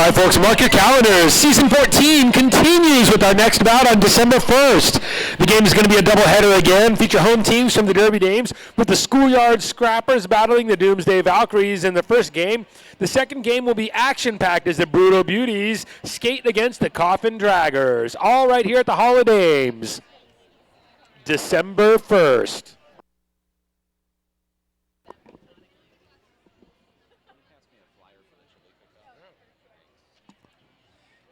All right, folks, mark your calendars. Season 14 continues with our next bout on December 1st. The game is going to be a doubleheader again. Feature home teams from the Derby Dames with the Schoolyard Scrappers battling the Doomsday Valkyries in the first game. The second game will be action-packed as the Brutal Beauties skate against the Coffin Draggers. All right here at the Hall of Dames, December 1st.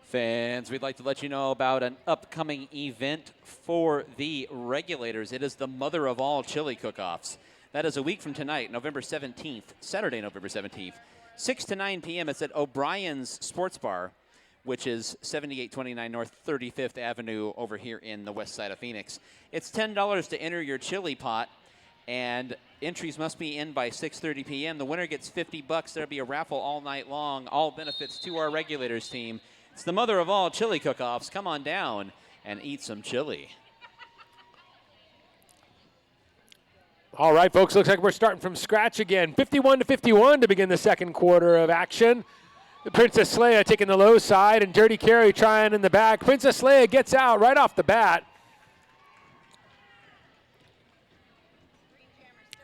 Fans, we'd like to let you know about an upcoming event for the regulators. It is the mother of all chili cook-offs. That is a week from tonight, November 17th, Saturday, November 17th, 6 to 9 p.m. It's at O'Brien's Sports Bar, which is 7829 North 35th Avenue over here in the west side of Phoenix. It's $10 to enter your chili pot, and entries must be in by 6:30 p.m. The winner gets $50. There'll be a raffle all night long, all benefits to our regulators team. It's the mother of all chili cook-offs. Come on down and eat some chili. All right, folks, looks like we're starting from scratch again. 51-51 to begin the second quarter of action. The Princess Leia taking the low side and Dirty Carrie trying in the back. Princess Leia gets out right off the bat.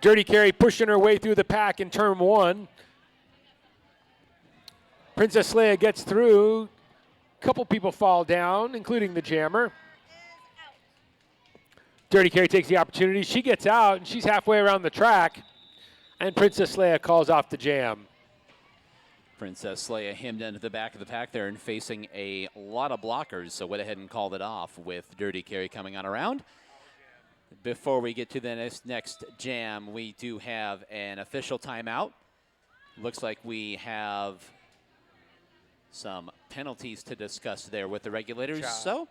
Dirty Carrie pushing her way through the pack in turn one. Princess Leia gets through. Couple people fall down, including the jammer. Dirty Carrie takes the opportunity. She gets out, and she's halfway around the track. And Princess Leia calls off the jam. Princess Leia hemmed into the back of the pack there and facing a lot of blockers, so went ahead and called it off with Dirty Carrie coming on around. Before we get to the next jam, we do have an official timeout. Looks like we have some penalties to discuss there with the regulators. So,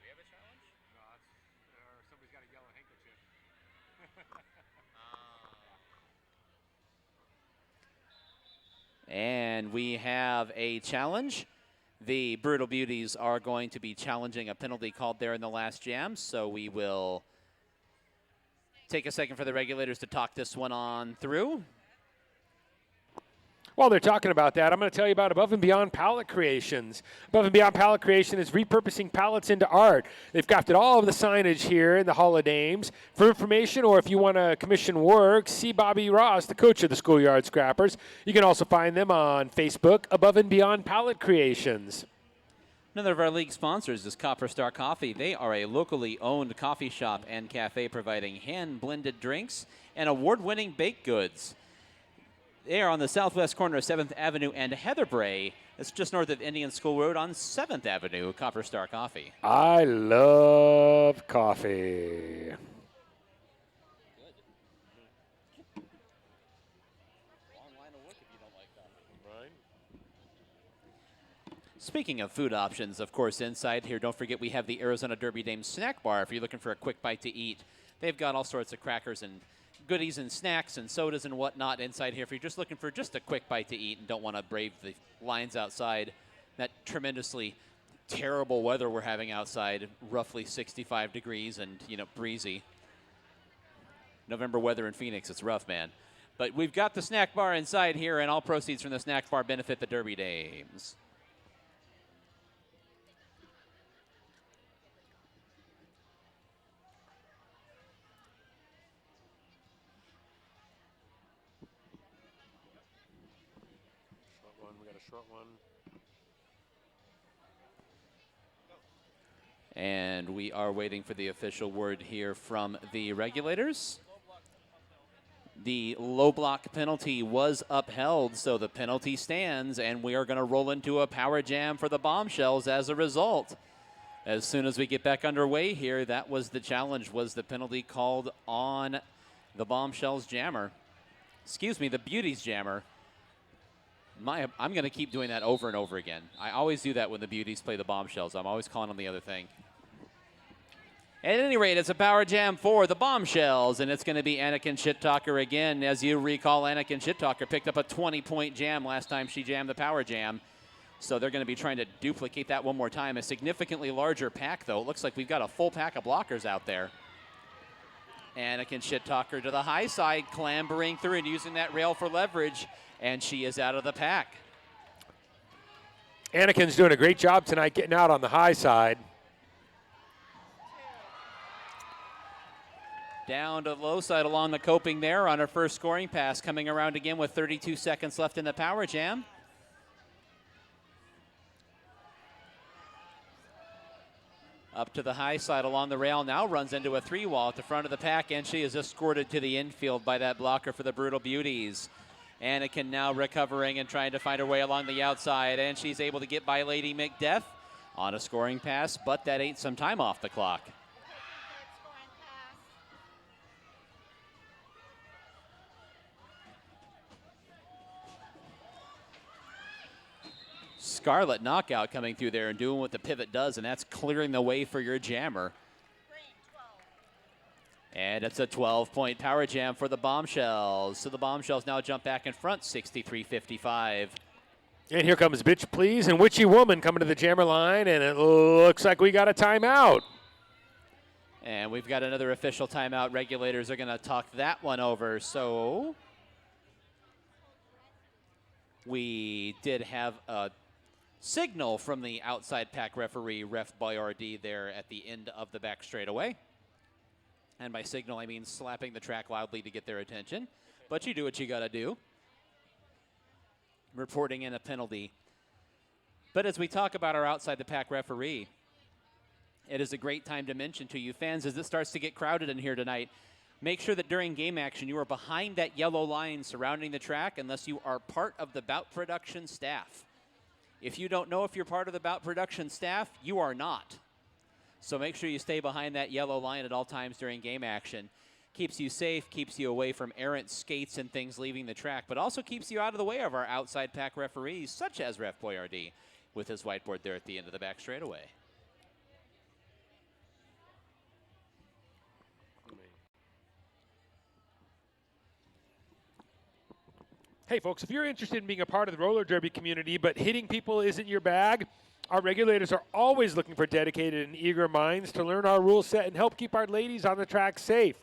we have a challenge? No, somebody's got a yellow handkerchief. and we have a challenge. The Brutal Beauties are going to be challenging a penalty called there in the last jam, so we will take a second for the regulators to talk this one on through. While they're talking about that, I'm going to tell you about Above and Beyond Palette Creations. Above and Beyond Palette Creation is repurposing palettes into art. They've crafted all of the signage here in the Hall of Dames. For information or if you want to commission work, see Bobby Ross, the coach of the Schoolyard Scrappers. You can also find them on Facebook, Above and Beyond Palette Creations. Another of our league sponsors is Copper Star Coffee. They are a locally owned coffee shop and cafe providing hand-blended drinks and award-winning baked goods. They are on the southwest corner of 7th Avenue and Heatherbray. It's just north of Indian School Road on 7th Avenue, Copper Star Coffee. I love coffee. Speaking of food options, of course, inside here, don't forget we have the Arizona Derby Dames snack bar. If you're looking for a quick bite to eat, they've got all sorts of crackers and goodies and snacks and sodas and whatnot inside here. If you're just looking for just a quick bite to eat and don't want to brave the lines outside, that tremendously terrible weather we're having outside, roughly 65 degrees and, breezy. November weather in Phoenix, it's rough, man. But we've got the snack bar inside here, and all proceeds from the snack bar benefit the Derby Dames. Short one. And we are waiting for the official word here from the regulators. The low block penalty was upheld, so the penalty stands, and we are going to roll into a power jam for the Bombshells as a result. As soon as we get back underway here, that was the challenge, was the penalty called on the Bombshells jammer. Excuse me, the Beauties jammer. I'm going to keep doing that over and over again. I always do that when the Beauties play the Bombshells. I'm always calling them the other thing. At any rate, it's a power jam for the Bombshells, and it's going to be Anakin Shit-Talker again. As you recall, Anakin Shit-Talker picked up a 20-point jam last time she jammed the power jam. So they're going to be trying to duplicate that one more time. A significantly larger pack, though. It looks like we've got a full pack of blockers out there. Anakin Shit-Talker to the high side, clambering through and using that rail for leverage, and she is out of the pack. Anakin's doing a great job tonight getting out on the high side. Down to the low side along the coping there on her first scoring pass, coming around again with 32 seconds left in the power jam. Up to the high side along the rail, now runs into a 3-wall at the front of the pack, and she is escorted to the infield by that blocker for the Brutal Beauties. Anakin now recovering and trying to find her way along the outside, and she's able to get by Lady McDeath on a scoring pass, but that ate some time off the clock. Scarlet knockout coming through there and doing what the pivot does, and that's clearing the way for your jammer. And it's a 12-point power jam for the Bombshells. So the Bombshells now jump back in front, 63-55. And here comes Bitch Please and Witchy Woman coming to the jammer line, and it looks like we got a timeout. And we've got another official timeout. Regulators are going to talk that one over. So we did have a signal from the outside pack referee, Ref Boyardee, there at the end of the back straightaway. And by signal, I mean slapping the track loudly to get their attention. But you do what you got to do. Reporting in a penalty. But as we talk about our outside the pack referee, it is a great time to mention to you fans, as it starts to get crowded in here tonight, make sure that during game action you are behind that yellow line surrounding the track unless you are part of the bout production staff. If you don't know if you're part of the bout production staff, you are not. So make sure you stay behind that yellow line at all times during game action. Keeps you safe, keeps you away from errant skates and things leaving the track, but also keeps you out of the way of our outside pack referees, such as Ref Boyardee, with his whiteboard there at the end of the back straightaway. Hey, folks, if you're interested in being a part of the roller derby community, but hitting people isn't your bag, our regulators are always looking for dedicated and eager minds to learn our rule set and help keep our ladies on the track safe.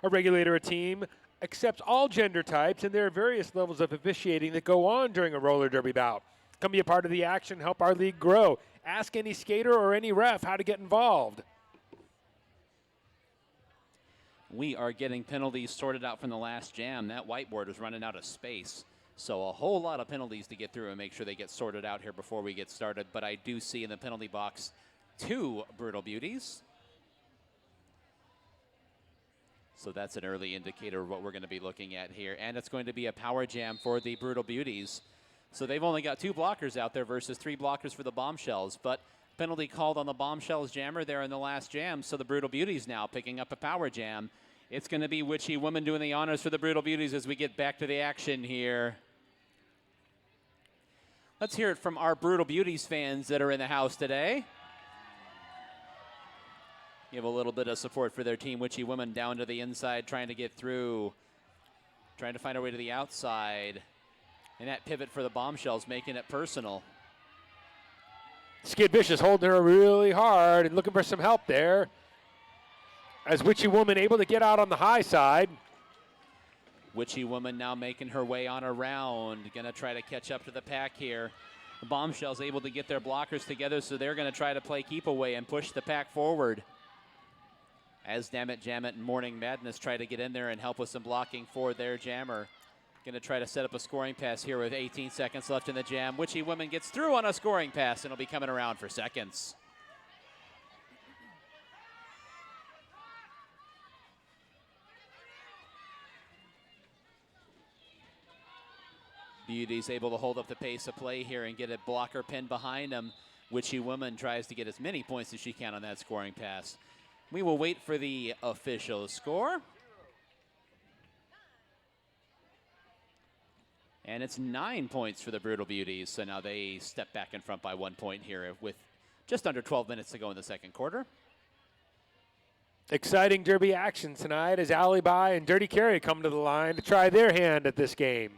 A regulator team accepts all gender types, and there are various levels of officiating that go on during a roller derby bout. Come be a part of the action, help our league grow. Ask any skater or any ref how to get involved. We are getting penalties sorted out from the last jam. That whiteboard is running out of space. So a whole lot of penalties to get through and make sure they get sorted out here before we get started. But I do see in the penalty box 2 Brutal Beauties. So that's an early indicator of what we're going to be looking at here. And it's going to be a power jam for the Brutal Beauties. So they've only got 2 blockers out there versus 3 blockers for the Bombshells. But penalty called on the Bombshells jammer there in the last jam. So the Brutal Beauties now picking up a power jam. It's going to be Witchy Woman doing the honors for the Brutal Beauties as we get back to the action here. Let's hear it from our Brutal Beauties fans that are in the house today. Give a little bit of support for their team. Witchy Woman down to the inside, trying to get through. Trying to find her way to the outside. And that pivot for the Bombshells, making it personal. Skid Vicious holding her really hard and looking for some help there. As Witchy Woman able to get out on the high side. Witchy Woman now making her way on around. Going to try to catch up to the pack here. The Bombshells able to get their blockers together, so they're going to try to play keep away and push the pack forward. As Dammit, Jammit, and Morning Madness try to get in there and help with some blocking for their jammer. Going to try to set up a scoring pass here with 18 seconds left in the jam. Witchy Woman gets through on a scoring pass and will be coming around for seconds. Beauty's able to hold up the pace of play here and get a blocker pinned behind him. Witchy Woman tries to get as many points as she can on that scoring pass. We will wait for the official score. And it's 9 points for the Brutal Beauties. So now they step back in front by 1 point here with just under 12 minutes to go in the second quarter. Exciting derby action tonight as Alibi and Dirty Carry come to the line to try their hand at this game.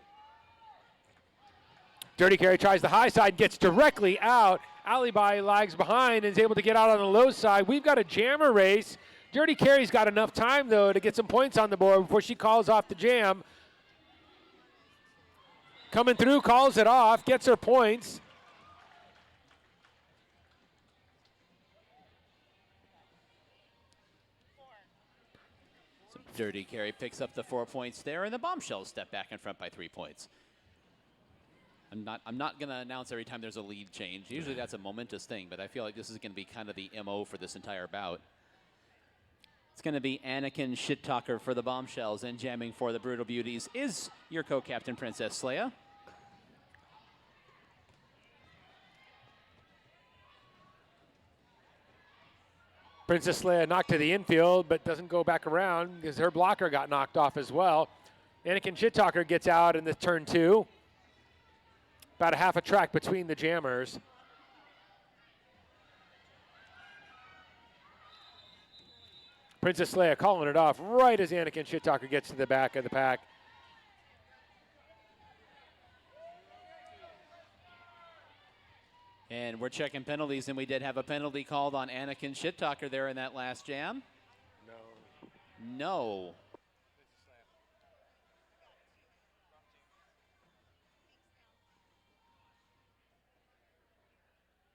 Dirty Carry tries the high side, gets directly out. Alibi lags behind and is able to get out on the low side. We've got a jammer race Dirty Carrie's got enough time, though, to get some points on the board before she calls off the jam. Coming through, calls it off, gets her points. Dirty Carry picks up the 4 points there, and the Bombshells step back in front by 3 points. I'm not going to announce every time there's a lead change. Usually that's a momentous thing, but I feel like this is going to be kind of the MO for this entire bout. It's going to be Anakin Shit-Talker for the Bombshells, and jamming for the Brutal Beauties is your co-captain, Princess Leia. Princess Leia knocked to the infield, but doesn't go back around because her blocker got knocked off as well. Anakin Shit-Talker gets out in the turn 2. About a half a track between the jammers. Princess Leia calling it off right as Anakin Shit-Talker gets to the back of the pack. And we're checking penalties, and we did have a penalty called on Anakin Shit-Talker there in that last jam. No.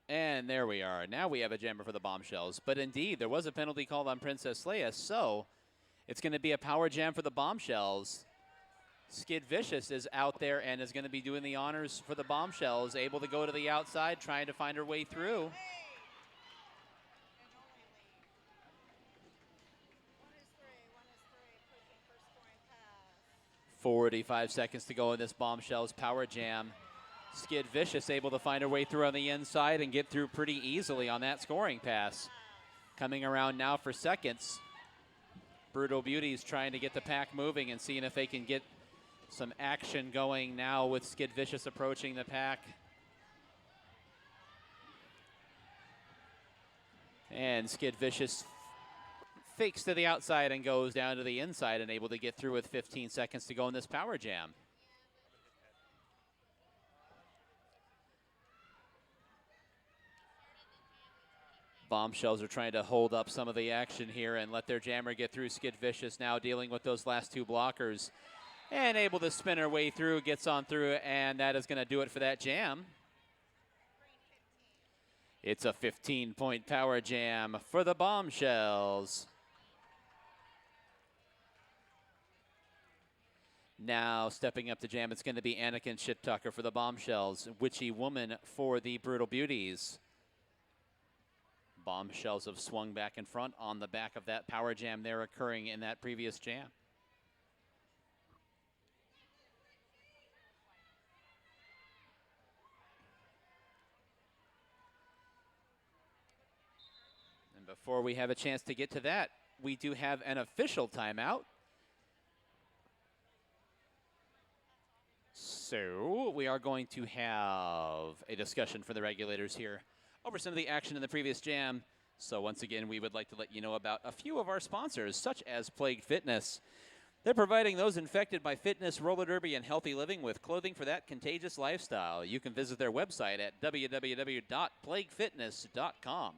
And there we are. Now we have a jammer for the Bombshells. But indeed, there was a penalty called on Princess Leia, so it's going to be a power jam for the Bombshells. Skid Vicious is out there and is going to be doing the honors for the Bombshells, able to go to the outside, trying to find her way through. 45 seconds to go in this Bombshells power jam. Skid Vicious able to find her way through on the inside and get through pretty easily on that scoring pass. Coming around now for seconds. Brutal Beauties trying to get the pack moving and seeing if they can get some action going now with Skid Vicious approaching the pack. And Skid Vicious fakes to the outside and goes down to the inside and able to get through with 15 seconds to go in this power jam. Bombshells are trying to hold up some of the action here and let their jammer get through. Skid Vicious now dealing with those last two blockers and able to spin her way through, gets on through, and that is going to do it for that jam. It's a 15-point power jam for the Bombshells. Now stepping up to jam, it's going to be Anakin Shit-Talker for the Bombshells, Witchy Woman for the Brutal Beauties. Bombshells have swung back in front on the back of that power jam there occurring in that previous jam. And before we have a chance to get to that, we do have an official timeout. So we are going to have a discussion for the regulators here over some of the action in the previous jam. So once again, we would like to let you know about a few of our sponsors, such as Plague Fitness. They're providing those infected by fitness, roller derby, and healthy living with clothing for that contagious lifestyle. You can visit their website at www.plaguefitness.com.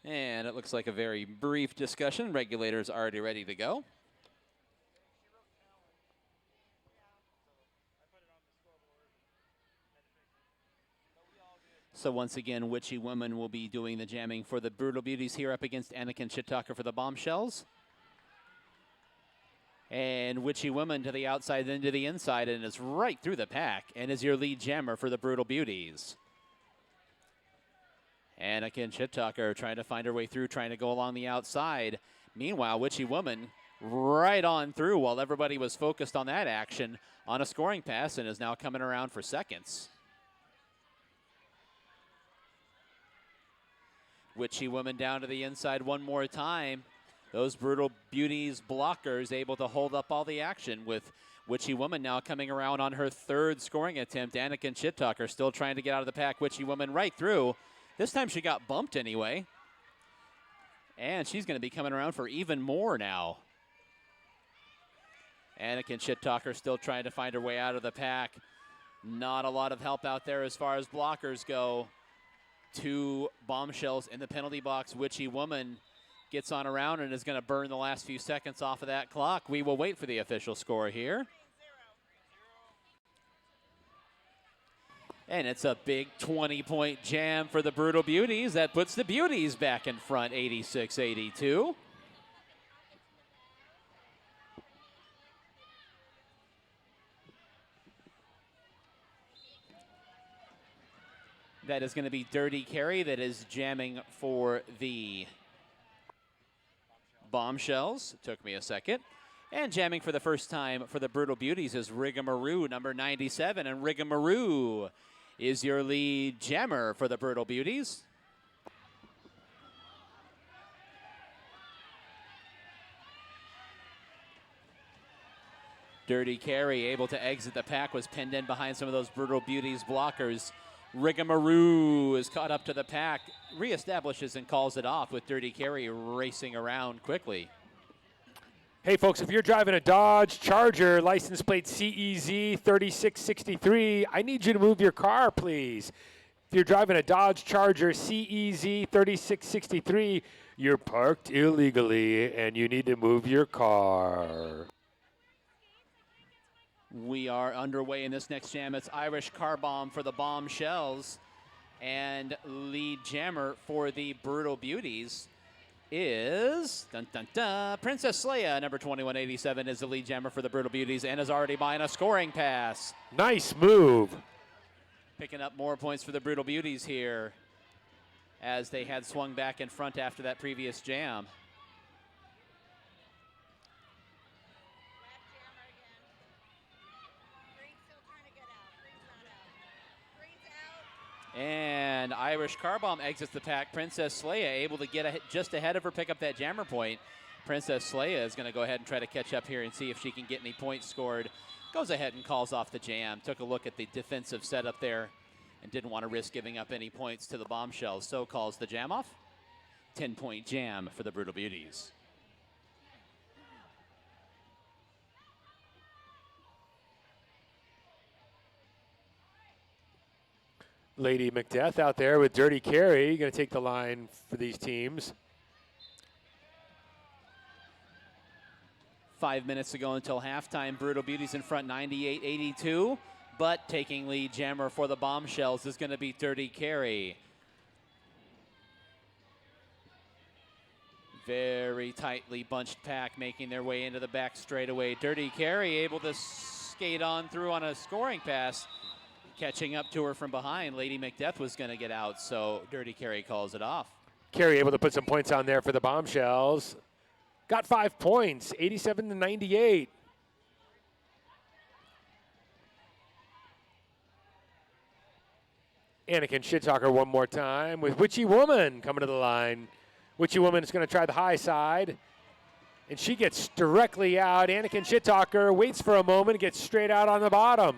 And it looks like a very brief discussion. Regulators already ready to go. So once again, Witchy Woman will be doing the jamming for the Brutal Beauties here up against Anakin Shit-Talker for the Bombshells. And Witchy Woman to the outside, then to the inside, and is right through the pack, and is your lead jammer for the Brutal Beauties. Anakin Shit-Talker trying to find her way through, trying to go along the outside. Meanwhile, Witchy Woman right on through while everybody was focused on that action on a scoring pass and is now coming around for seconds. Witchy Woman down to the inside one more time. Those Brutal Beauties blockers able to hold up all the action with Witchy Woman now coming around on her third scoring attempt. Anakin Shit-Talker still trying to get out of the pack. Witchy Woman right through. This time she got bumped anyway. And she's going to be coming around for even more now. Anakin Shit-Talker still trying to find her way out of the pack. Not a lot of help out there as far as blockers go. 2 Bombshells in the penalty box. Witchy Woman gets on around and is going to burn the last few seconds off of that clock. We will wait for the official score here. And it's a big 20-point jam for the Brutal Beauties. That puts the Beauties back in front, 86-82. That is going to be Dirty Carrie that is jamming for the Bombshells. Took me a second. And jamming for the first time for the Brutal Beauties is Rigamaroo, number 97. And Rigamaroo is your lead jammer for the Brutal Beauties. Dirty Carrie able to exit the pack, was pinned in behind some of those Brutal Beauties blockers. Rigamaroo is caught up to the pack, reestablishes and calls it off with Dirty Carrie racing around quickly. Hey, folks, if you're driving a Dodge Charger, license plate CEZ 3663, I need you to move your car, please. If you're driving a Dodge Charger CEZ 3663, you're parked illegally and you need to move your car. We are underway in this next jam. It's Irish Car Bomb for the Bombshells, and lead jammer for the Brutal Beauties is Princess Leia, number 2187, is the lead jammer for the Brutal Beauties and is already buying a scoring pass. Nice move. Picking up more points for the Brutal Beauties here as they had swung back in front after that previous jam. And Irish Car Bomb exits the pack. Princess Leia able to get just ahead of her, pick up that jammer point. Princess Leia is going to go ahead and try to catch up here and see if she can get any points scored. Goes ahead and calls off the jam. Took a look at the defensive setup there and didn't want to risk giving up any points to the Bombshells, so calls the jam off. 10-point jam for the Brutal Beauties. Lady Macbeth out there with Dirty Carrie, going to take the line for these teams. 5 minutes to go until halftime. Brutal Beauties in front 98-82, but taking lead jammer for the Bombshells is going to be Dirty Carrie. Very tightly bunched pack making their way into the back straightaway. Dirty Carrie able to skate on through on a scoring pass. Catching up to her from behind, Lady Macbeth was going to get out, so Dirty Carrie calls it off. Carrie able to put some points on there for the Bombshells. Got 5 points, 87-98. Anakin Shittalker one more time with Witchy Woman coming to the line. Witchy Woman is going to try the high side, and she gets directly out. Anakin Shittalker waits for a moment, gets straight out on the bottom.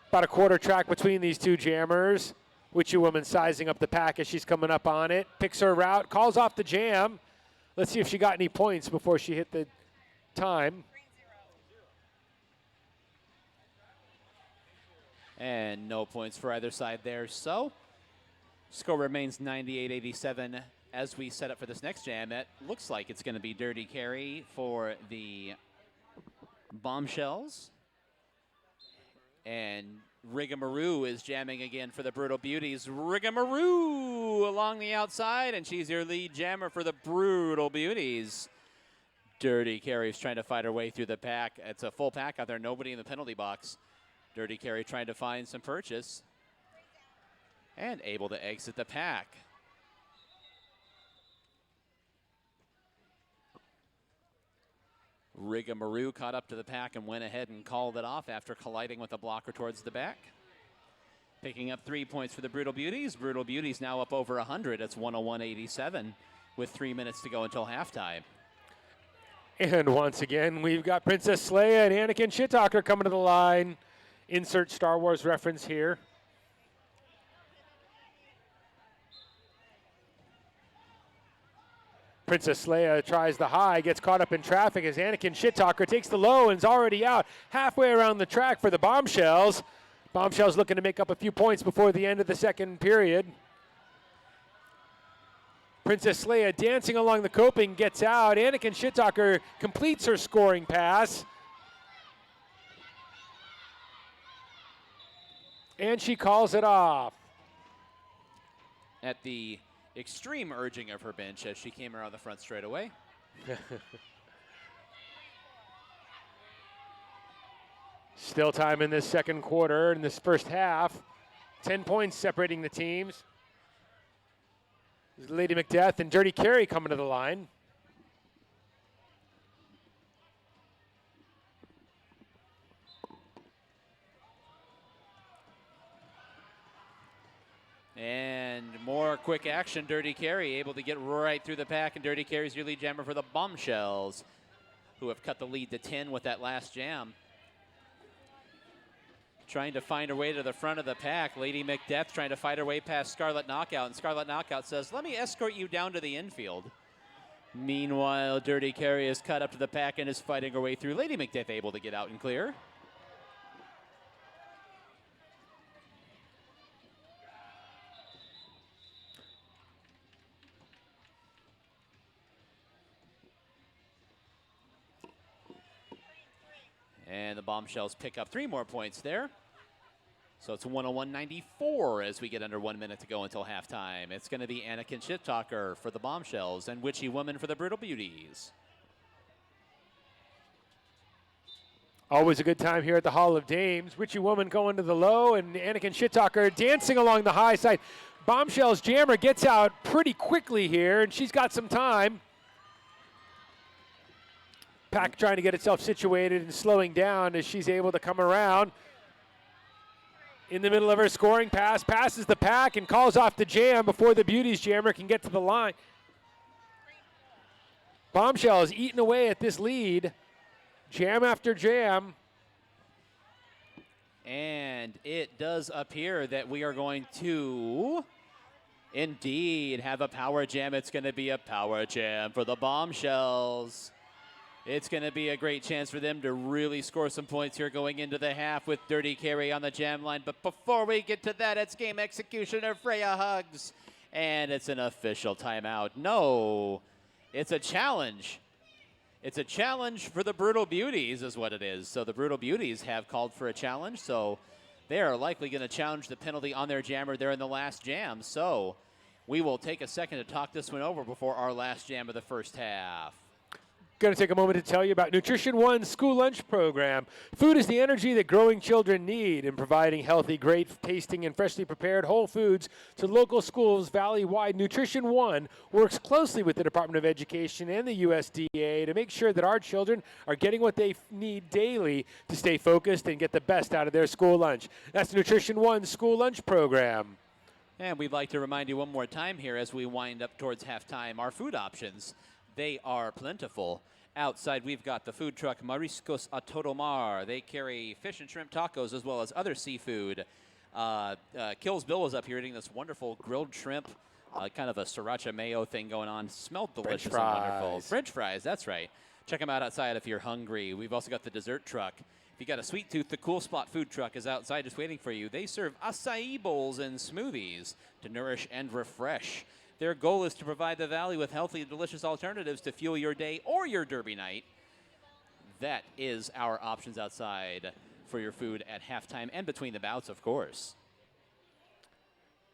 About a quarter track between these two jammers. Witchy Woman sizing up the pack as she's coming up on it. Picks her route, calls off the jam. Let's see if she got any points before she hit the time. And no points for either side there. So score remains 98-87 as we set up for this next jam. It looks like it's going to be Dirty Carrie for the Bombshells. And Rigamaroo is jamming again for the Brutal Beauties. Rigamaroo along the outside, and she's your lead jammer for the Brutal Beauties. Dirty Carrie's trying to fight her way through the pack. It's a full pack out there, nobody in the penalty box. Dirty Carrie trying to find some purchase and able to exit the pack. Rigamaroo caught up to the pack and went ahead and called it off after colliding with a blocker towards the back. Picking up 3 points for the Brutal Beauties. Brutal Beauties now up over 100. It's 101-87 with 3 minutes to go until halftime. And once again, we've got Princess Leia and Anakin Shittalker coming to the line. Insert Star Wars reference here. Princess Leia tries the high, gets caught up in traffic as Anakin Shit-Talker takes the low and is already out halfway around the track for the Bombshells. Bombshells looking to make up a few points before the end of the second period. Princess Leia dancing along the coping, gets out. Anakin Shit-Talker completes her scoring pass. And she calls it off. At the extreme urging of her bench as she came around the front straightaway. Still time in this second quarter, in this first half. 10 points separating the teams. There's Lady Macbeth and Dirty Carey coming to the line. And more quick action. Dirty Carey able to get right through the pack, and Dirty Carey's your lead jammer for the Bombshells, who have cut the lead to 10 with that last jam. Trying to find her way to the front of the pack. Lady Macbeth trying to fight her way past Scarlet Knockout, and Scarlet Knockout says, let me escort you down to the infield. Meanwhile, Dirty Carey is cut up to the pack and is fighting her way through. Lady Macbeth able to get out and clear. And the Bombshells pick up 3 more points there. So it's 101-94 as we get under 1 minute to go until halftime. It's going to be Anakin Shit-Talker for the Bombshells and Witchy Woman for the Brutal Beauties. Always a good time here at the Hall of Dames. Witchy Woman going to the low, and Anakin Shit-Talker dancing along the high side. Bombshells jammer gets out pretty quickly here, and she's got some time. Pack trying to get itself situated and slowing down as she's able to come around. In the middle of her scoring pass, passes the pack and calls off the jam before the Beauties jammer can get to the line. Bombshells eating away at this lead, jam after jam. And it does appear that we are going to indeed have a power jam. It's going to be a power jam for the Bombshells. It's going to be a great chance for them to really score some points here going into the half with Dirty Carey on the jam line. But before we get to that, it's game executioner Freya Hugs. And it's an official timeout. No, it's a challenge. It's a challenge for the Brutal Beauties is what it is. So the Brutal Beauties have called for a challenge. So they are likely going to challenge the penalty on their jammer there in the last jam. So we will take a second to talk this one over before our last jam of the first half. Going to take a moment to tell you about Nutrition One's school lunch program. Food is the energy that growing children need, and providing healthy, great tasting, and freshly prepared whole foods to local schools valley-wide. Nutrition One works closely with the Department of Education and the USDA to make sure that our children are getting what they need daily to stay focused and get the best out of their school lunch. That's Nutrition One's school lunch program. And we'd like to remind you one more time here as we wind up towards halftime, our food options, they are plentiful. Outside, we've got the food truck Mariscos a Todo Mar. They carry fish and shrimp tacos as well as other seafood. Kills Bill was up here eating this wonderful grilled shrimp, kind of a sriracha mayo thing going on. Smelled delicious and wonderful. French fries, that's right. Check them out outside if you're hungry. We've also got the dessert truck. If you got a sweet tooth, the Cool Spot food truck is outside just waiting for you. They serve acai bowls and smoothies to nourish and refresh. Their goal is to provide the Valley with healthy and delicious alternatives to fuel your day or your derby night. That is our options outside for your food at halftime and between the bouts, of course.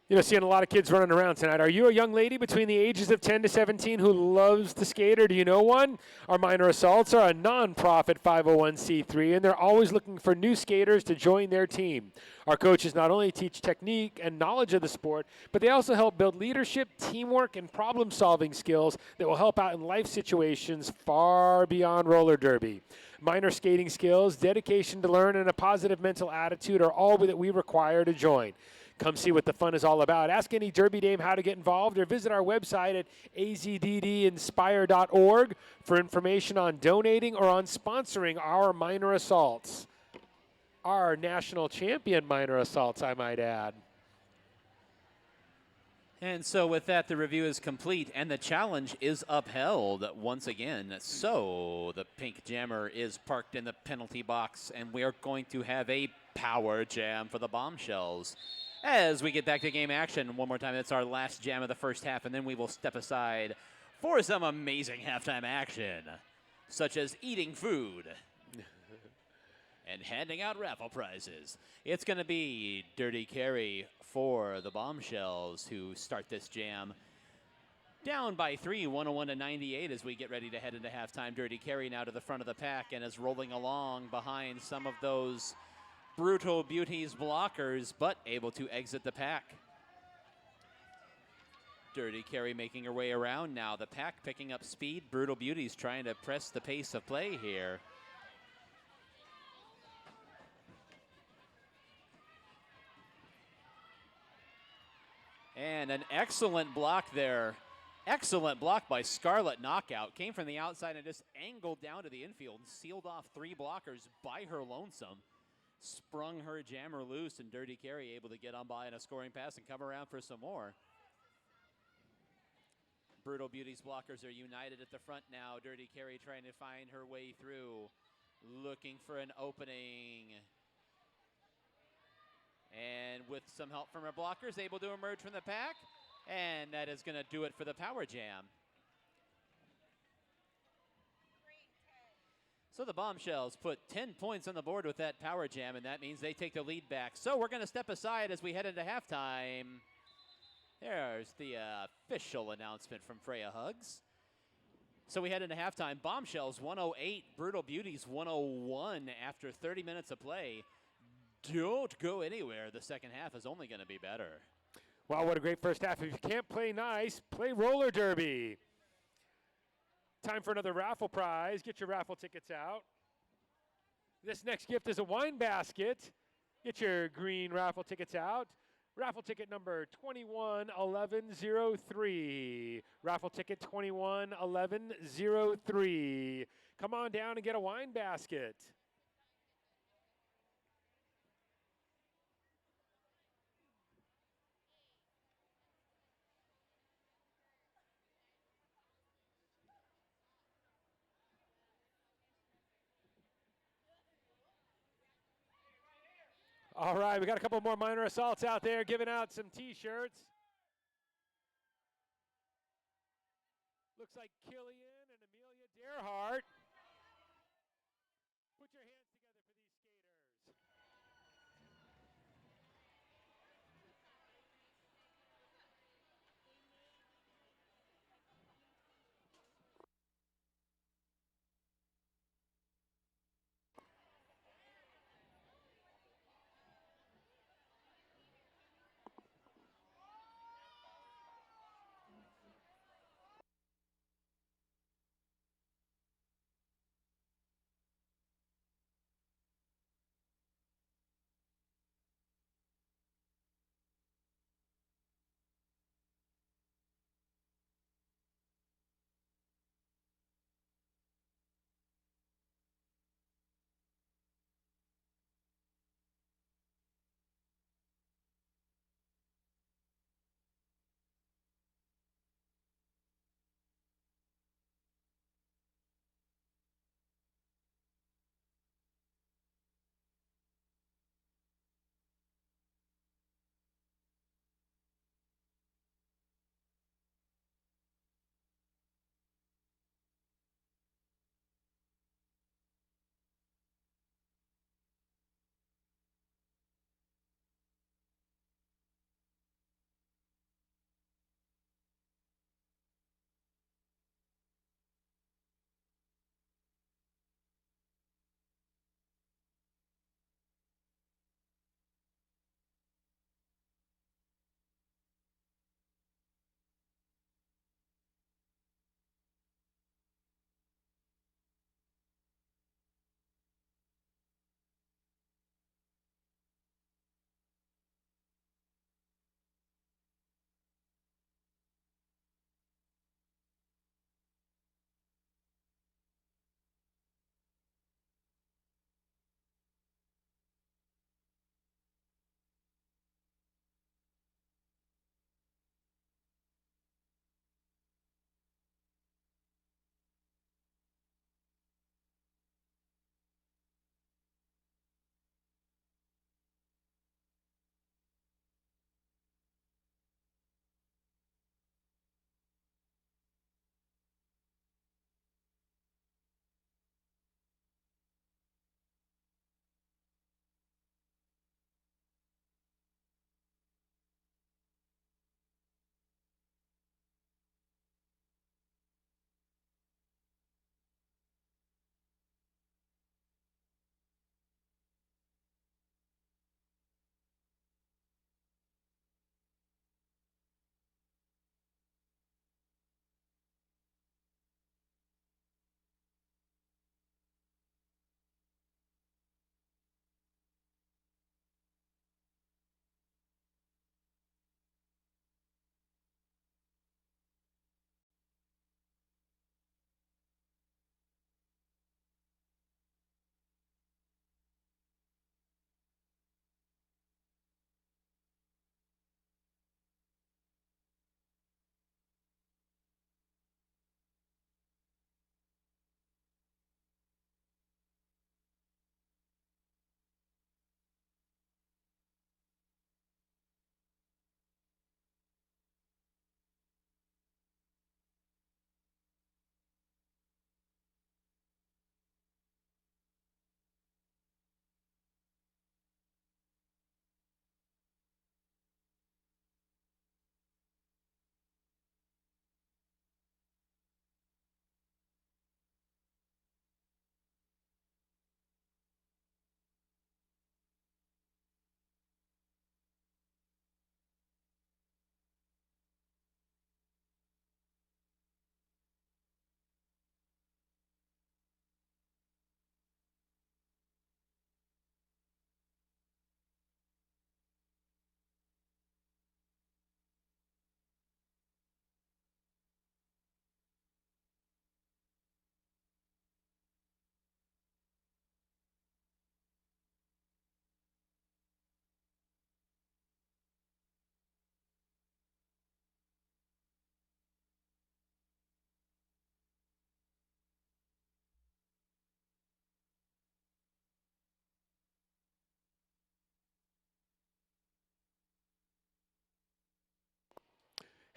You know, seeing a lot of kids running around tonight. Are you a young lady between the ages of 10 to 17 who loves to skate, or do you know one? Our Minor Assaults are a non-profit 501c3, and they're always looking for new skaters to join their team. Our coaches not only teach technique and knowledge of the sport, but they also help build leadership, teamwork, and problem-solving skills that will help out in life situations far beyond roller derby. Minor skating skills, dedication to learn, and a positive mental attitude are all that we require to join. Come see what the fun is all about. Ask any Derby Dame how to get involved, or visit our website at azddinspire.org for information on donating or on sponsoring our Minor Assaults. Our national champion Minor Assaults, I might add. And so with that, the review is complete, and the challenge is upheld once again. So the pink jammer is parked in the penalty box, and we are going to have a power jam for the Bombshells. As we get back to game action, one more time, it's our last jam of the first half, and then we will step aside for some amazing halftime action, such as eating food and handing out raffle prizes. It's going to be Dirty Carry for the Bombshells who start this jam. Down by 3, 101 to 98 as we get ready to head into halftime. Dirty Carry now to the front of the pack and is rolling along behind some of those Brutal Beauties blockers, but able to exit the pack. Dirty Carry making her way around now. The pack picking up speed. Brutal Beauties trying to press the pace of play here. And an excellent block there. Excellent block by Scarlet Knockout. Came from the outside and just angled down to the infield and sealed off 3 blockers by her lonesome. Sprung her jammer loose, and Dirty Carry able to get on by in a scoring pass and come around for some more. Brutal Beauties blockers are united at the front now. Dirty Carry trying to find her way through, looking for an opening. And with some help from her blockers, able to emerge from the pack. And that is going to do it for the power jam. So the Bombshells put 10 points on the board with that power jam, and that means they take the lead back. So we're going to step aside as we head into halftime. There's the official announcement from Freya Hugs. So we head into halftime. Bombshells 108, Brutal Beauties 101 after 30 minutes of play. Don't go anywhere. The second half is only going to be better. Wow, what a great first half. If you can't play nice, play roller derby. Time for another raffle prize. Get your raffle tickets out. This next gift is a wine basket. Get your green raffle tickets out. Raffle ticket number 211103. Raffle ticket 211103. Come on down and get a wine basket. All right, we got a couple more minor assaults out there giving out some T-shirts. Looks like Killian and Amelia Derhart. Put your hands together for these skaters.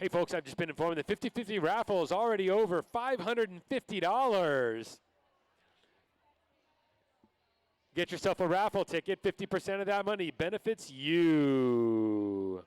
Hey, folks, I've just been informed the 50-50 raffle is already over $550. Get yourself a raffle ticket. 50% of that money benefits you.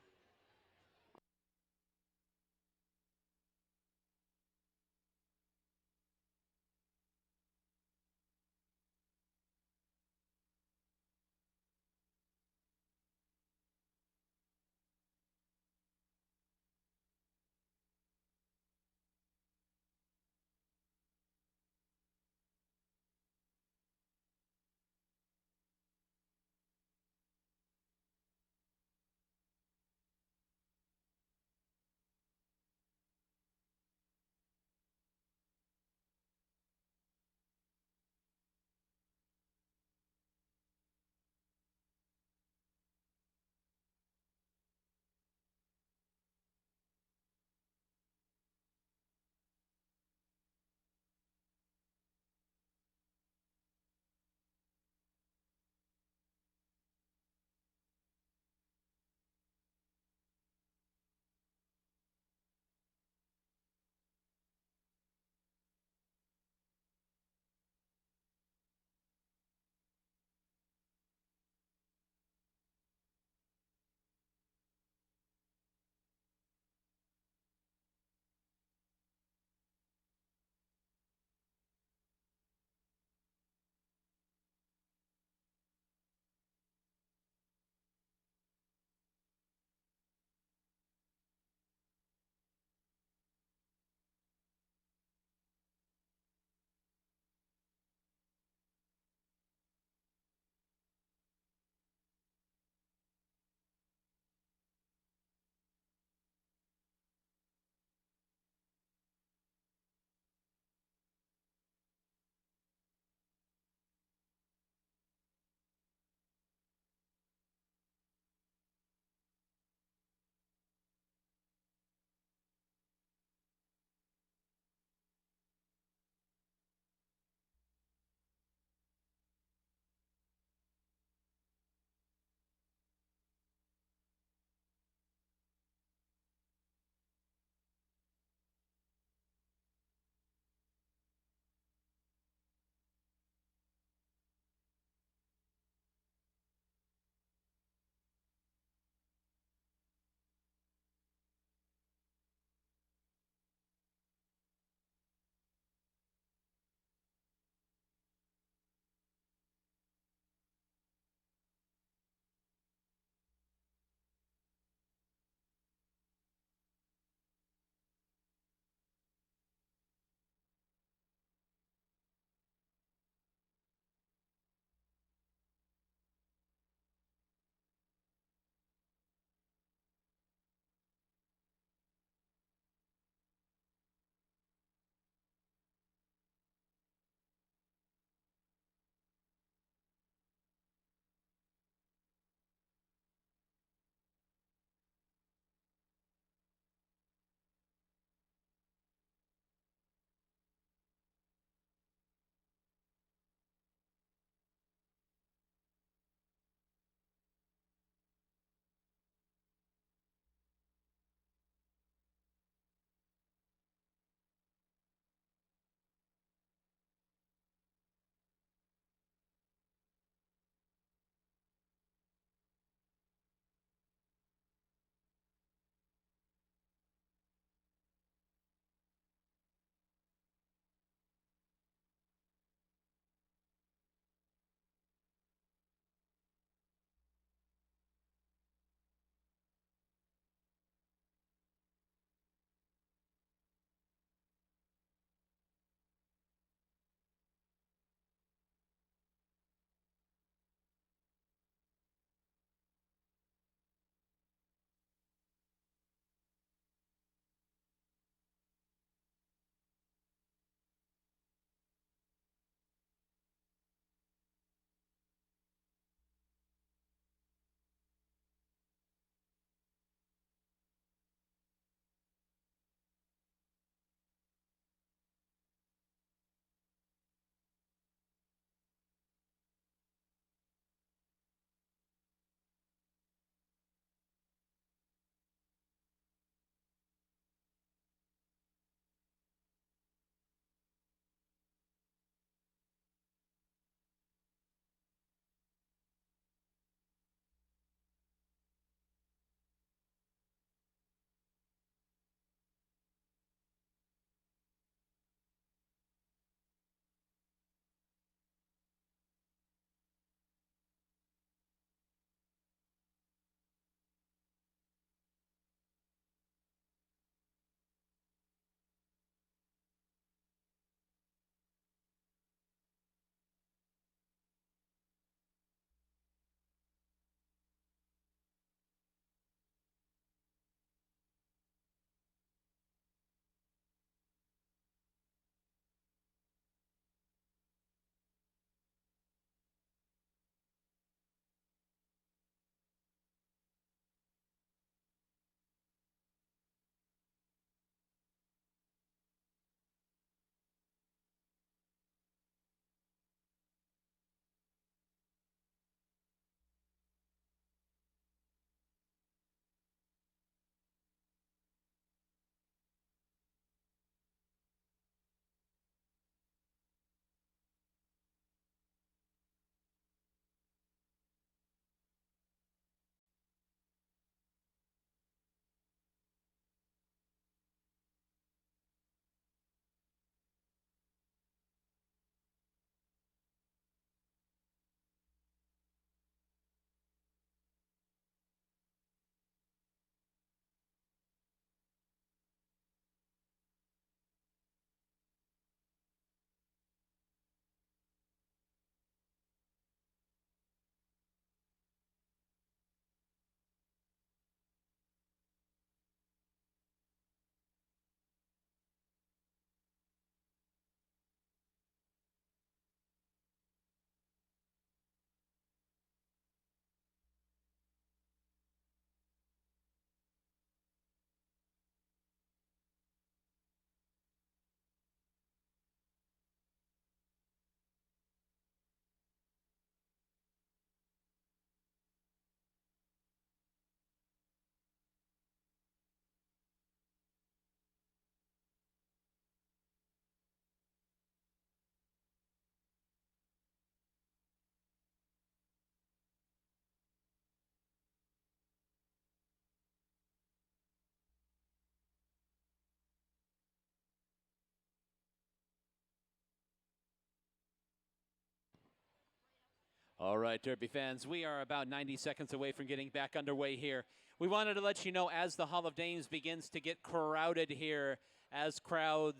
All right, Derby fans, we are about 90 seconds away from getting back underway here. We wanted to let you know as the Hall of Dames begins to get crowded here, as crowd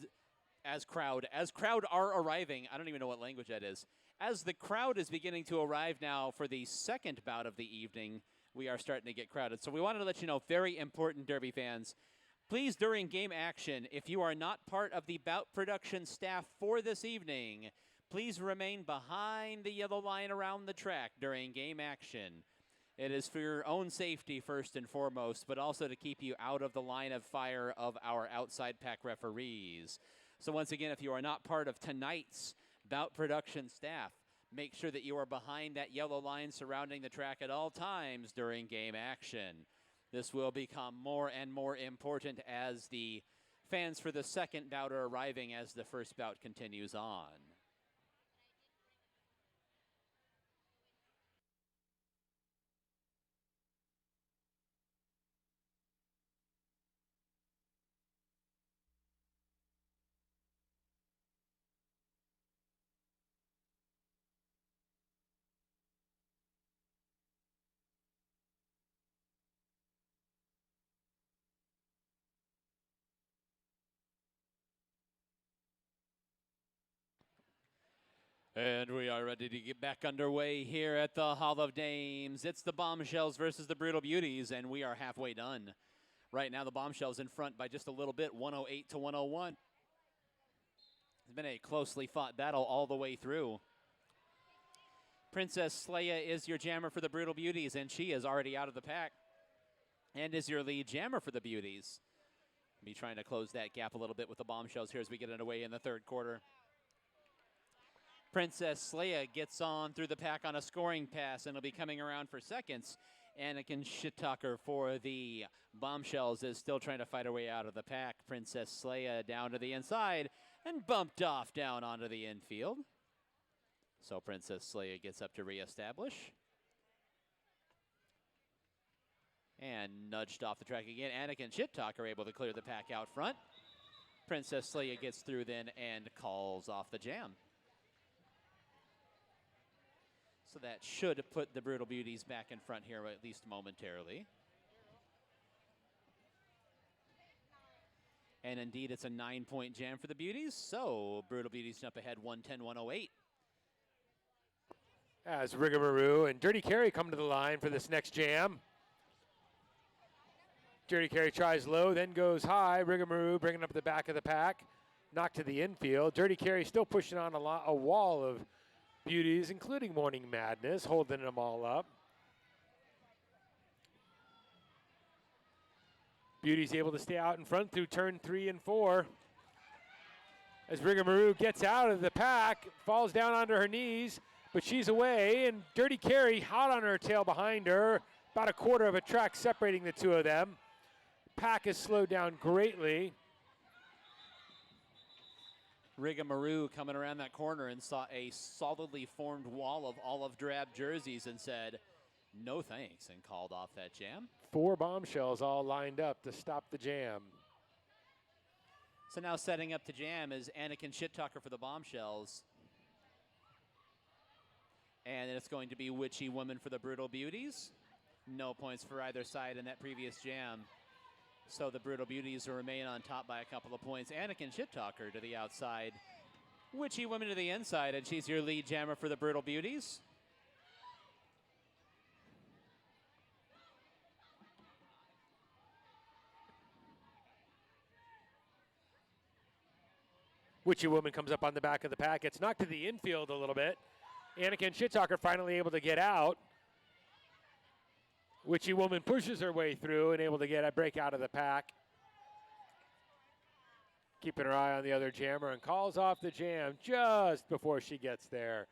are arriving. I don't even know what language that is. As the crowd is beginning to arrive now for the second bout of the evening, we are starting to get crowded. So we wanted to let you know, very important Derby fans, please, during game action, if you are not part of the bout production staff for this evening, please remain behind the yellow line around the track during game action. It is for your own safety first and foremost, but also to keep you out of the line of fire of our outside pack referees. So once again, if you are not part of tonight's bout production staff, make sure that you are behind that yellow line surrounding the track at all times during game action. This will become more and more important as the fans for the second bout are arriving as the first bout continues on. And we are ready to get back underway here at the Hall of Dames. It's the Bombshells versus the Brutal Beauties, and we are halfway done. Right now, the Bombshells in front by just a little bit, 108 to 101. It's been a closely fought battle all the way through. Princess Leia is your jammer for the Brutal Beauties, and she is already out of the pack and is your lead jammer for the Beauties. Be trying to close that gap a little bit with the Bombshells here as we get underway in the third quarter. Princess Leia gets on through the pack on a scoring pass and will be coming around for seconds. Anakin Shittalker for the Bombshells is still trying to fight her way out of the pack. Princess Leia down to the inside and bumped off down onto the infield. So Princess Leia gets up to reestablish. And nudged off the track again. Anakin Shittalker able to clear the pack out front. Princess Leia gets through then and calls off the jam. So that should put the Brutal Beauties back in front here, at least momentarily. And indeed, it's a 9-point jam for the Beauties. So Brutal Beauties jump ahead 110-108. As Rigamaroo and Dirty Carry come to the line for this next jam. Dirty Carry tries low, then goes high. Rigamaroo bringing up the back of the pack. Knocked to the infield. Dirty Carry still pushing on a wall of Beauties, including Morning Madness, holding them all up. Beauty's able to stay out in front through turn 3 and 4. As Rigamaroo gets out of the pack, falls down onto her knees, but she's away, and Dirty Carry hot on her tail behind her. About a quarter of a track separating the two of them. Pack has slowed down greatly. Rigamaroo coming around that corner and saw a solidly formed wall of olive drab jerseys and said, no thanks, and called off that jam. 4 Bombshells all lined up to stop the jam. So now setting up to jam is Anakin Shittalker for the Bombshells. And it's going to be Witchy Woman for the Brutal Beauties. No points for either side in that previous jam. So the Brutal Beauties will remain on top by a couple of points. Anakin Shittalker to the outside. Witchy Woman to the inside, and she's your lead jammer for the Brutal Beauties. Witchy Woman comes up on the back of the pack. It's knocked to the infield a little bit. Anakin Shittalker finally able to get out. Witchy Woman pushes her way through and able to get a break out of the pack. Keeping her eye on the other jammer and calls off the jam just before she gets there.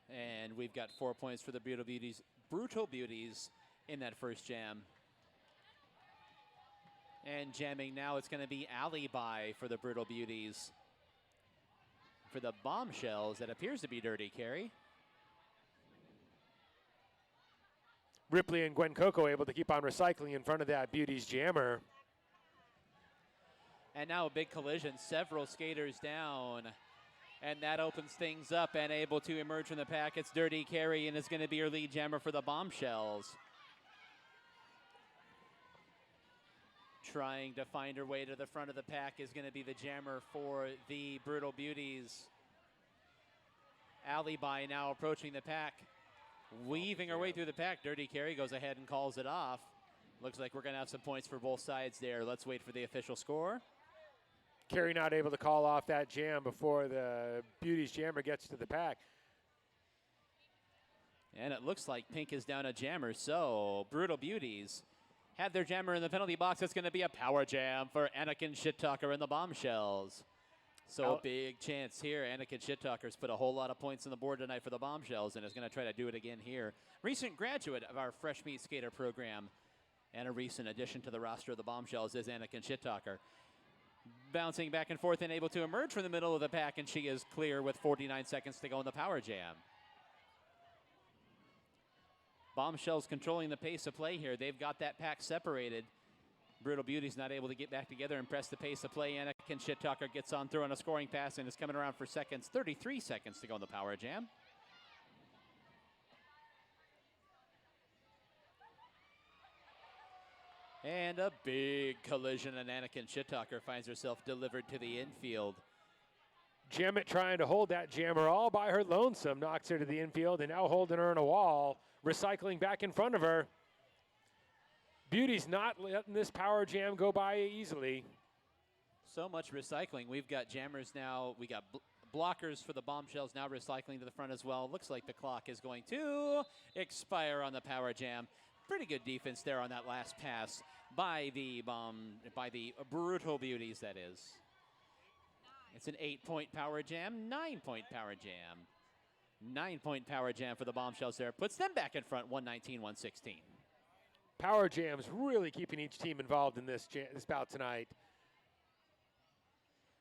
And we've got 4 points for the Brutal Beauties in that first jam. And jamming now, it's going to be Alibi for the Brutal Beauties. For the Bombshells, that appears to be Dirty Carry. Ripley and Gwen Coco able to keep on recycling in front of that Beauties jammer. And now a big collision, several skaters down. And that opens things up, and able to emerge from the pack. It's Dirty Carry, and it's going to be your lead jammer for the Bombshells. Trying to find her way to the front of the pack is going to be the jammer for the Brutal Beauties. Alibi now approaching the pack. Weaving her way through the pack. Dirty Carry goes ahead and calls it off. Looks like we're going to have some points for both sides there. Let's wait for the official score. Carey not able to call off that jam before the Beauties jammer gets to the pack. And it looks like Pink is down a jammer, so Brutal Beauties have their jammer in the penalty box. It's going to be a power jam for Anakin Shit-Talker and the Bombshells. So a big chance here. Anakin Shit-Talker's put a whole lot of points on the board tonight for the Bombshells and is going to try to do it again here. Recent graduate of our Fresh Meat Skater program and a recent addition to the roster of the Bombshells is Anakin Shit-Talker. Bouncing back and forth and able to emerge from the middle of the pack, and she is clear with 49 seconds to go in the power jam. Bombshells controlling the pace of play here. They've got that pack separated. Brutal Beauty's not able to get back together and press the pace of play. Anakin Shit-Talker gets on through on a scoring pass and is coming around for seconds. 33 seconds to go in the power jam. And a big collision, and Anakin Shit-Talker finds herself delivered to the infield. Jammet trying to hold that jammer all by her lonesome, knocks her to the infield, and now holding her in a wall, recycling back in front of her. Beauty's not letting this power jam go by easily. So much recycling. We've got jammers now. We got blockers for the Bombshells now recycling to the front as well. Looks like the clock is going to expire on the power jam. Pretty good defense there on that last pass by the Brutal Beauties, that is. It's an 8-point power jam, 9-point power jam. 9-point power jam for the Bombshells there. Puts them back in front, 119-116. Power jams really keeping each team involved in this bout tonight.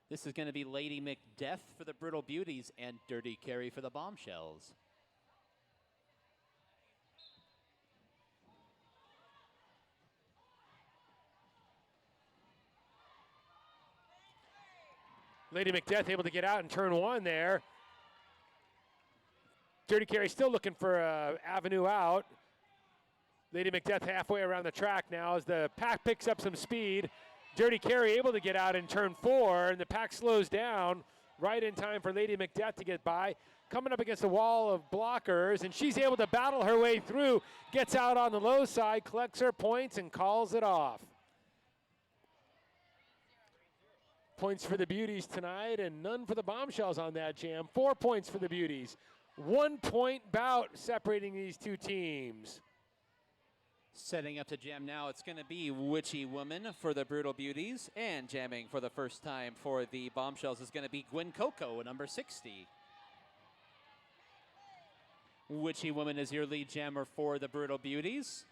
This is going to be Lady McDeath for the Brutal Beauties and Dirty Carry for the Bombshells. Lady McDeath able to get out in turn one there. Dirty Carry still looking for an avenue out. Lady McDeath halfway around the track now as the pack picks up some speed. Dirty Carry able to get out in turn four, and the pack slows down right in time for Lady McDeath to get by. Coming up against a wall of blockers, and she's able to battle her way through, gets out on the low side, collects her points, and calls it off. Points for the Beauties tonight, and none for the Bombshells on that jam. 4 points for the Beauties. 1 point bout separating these two teams. Setting up to jam now, it's going to be Witchy Woman for the Brutal Beauties, and jamming for the first time for the Bombshells is going to be Gwen Coco, number 60. Witchy Woman is your lead jammer for the Brutal Beauties.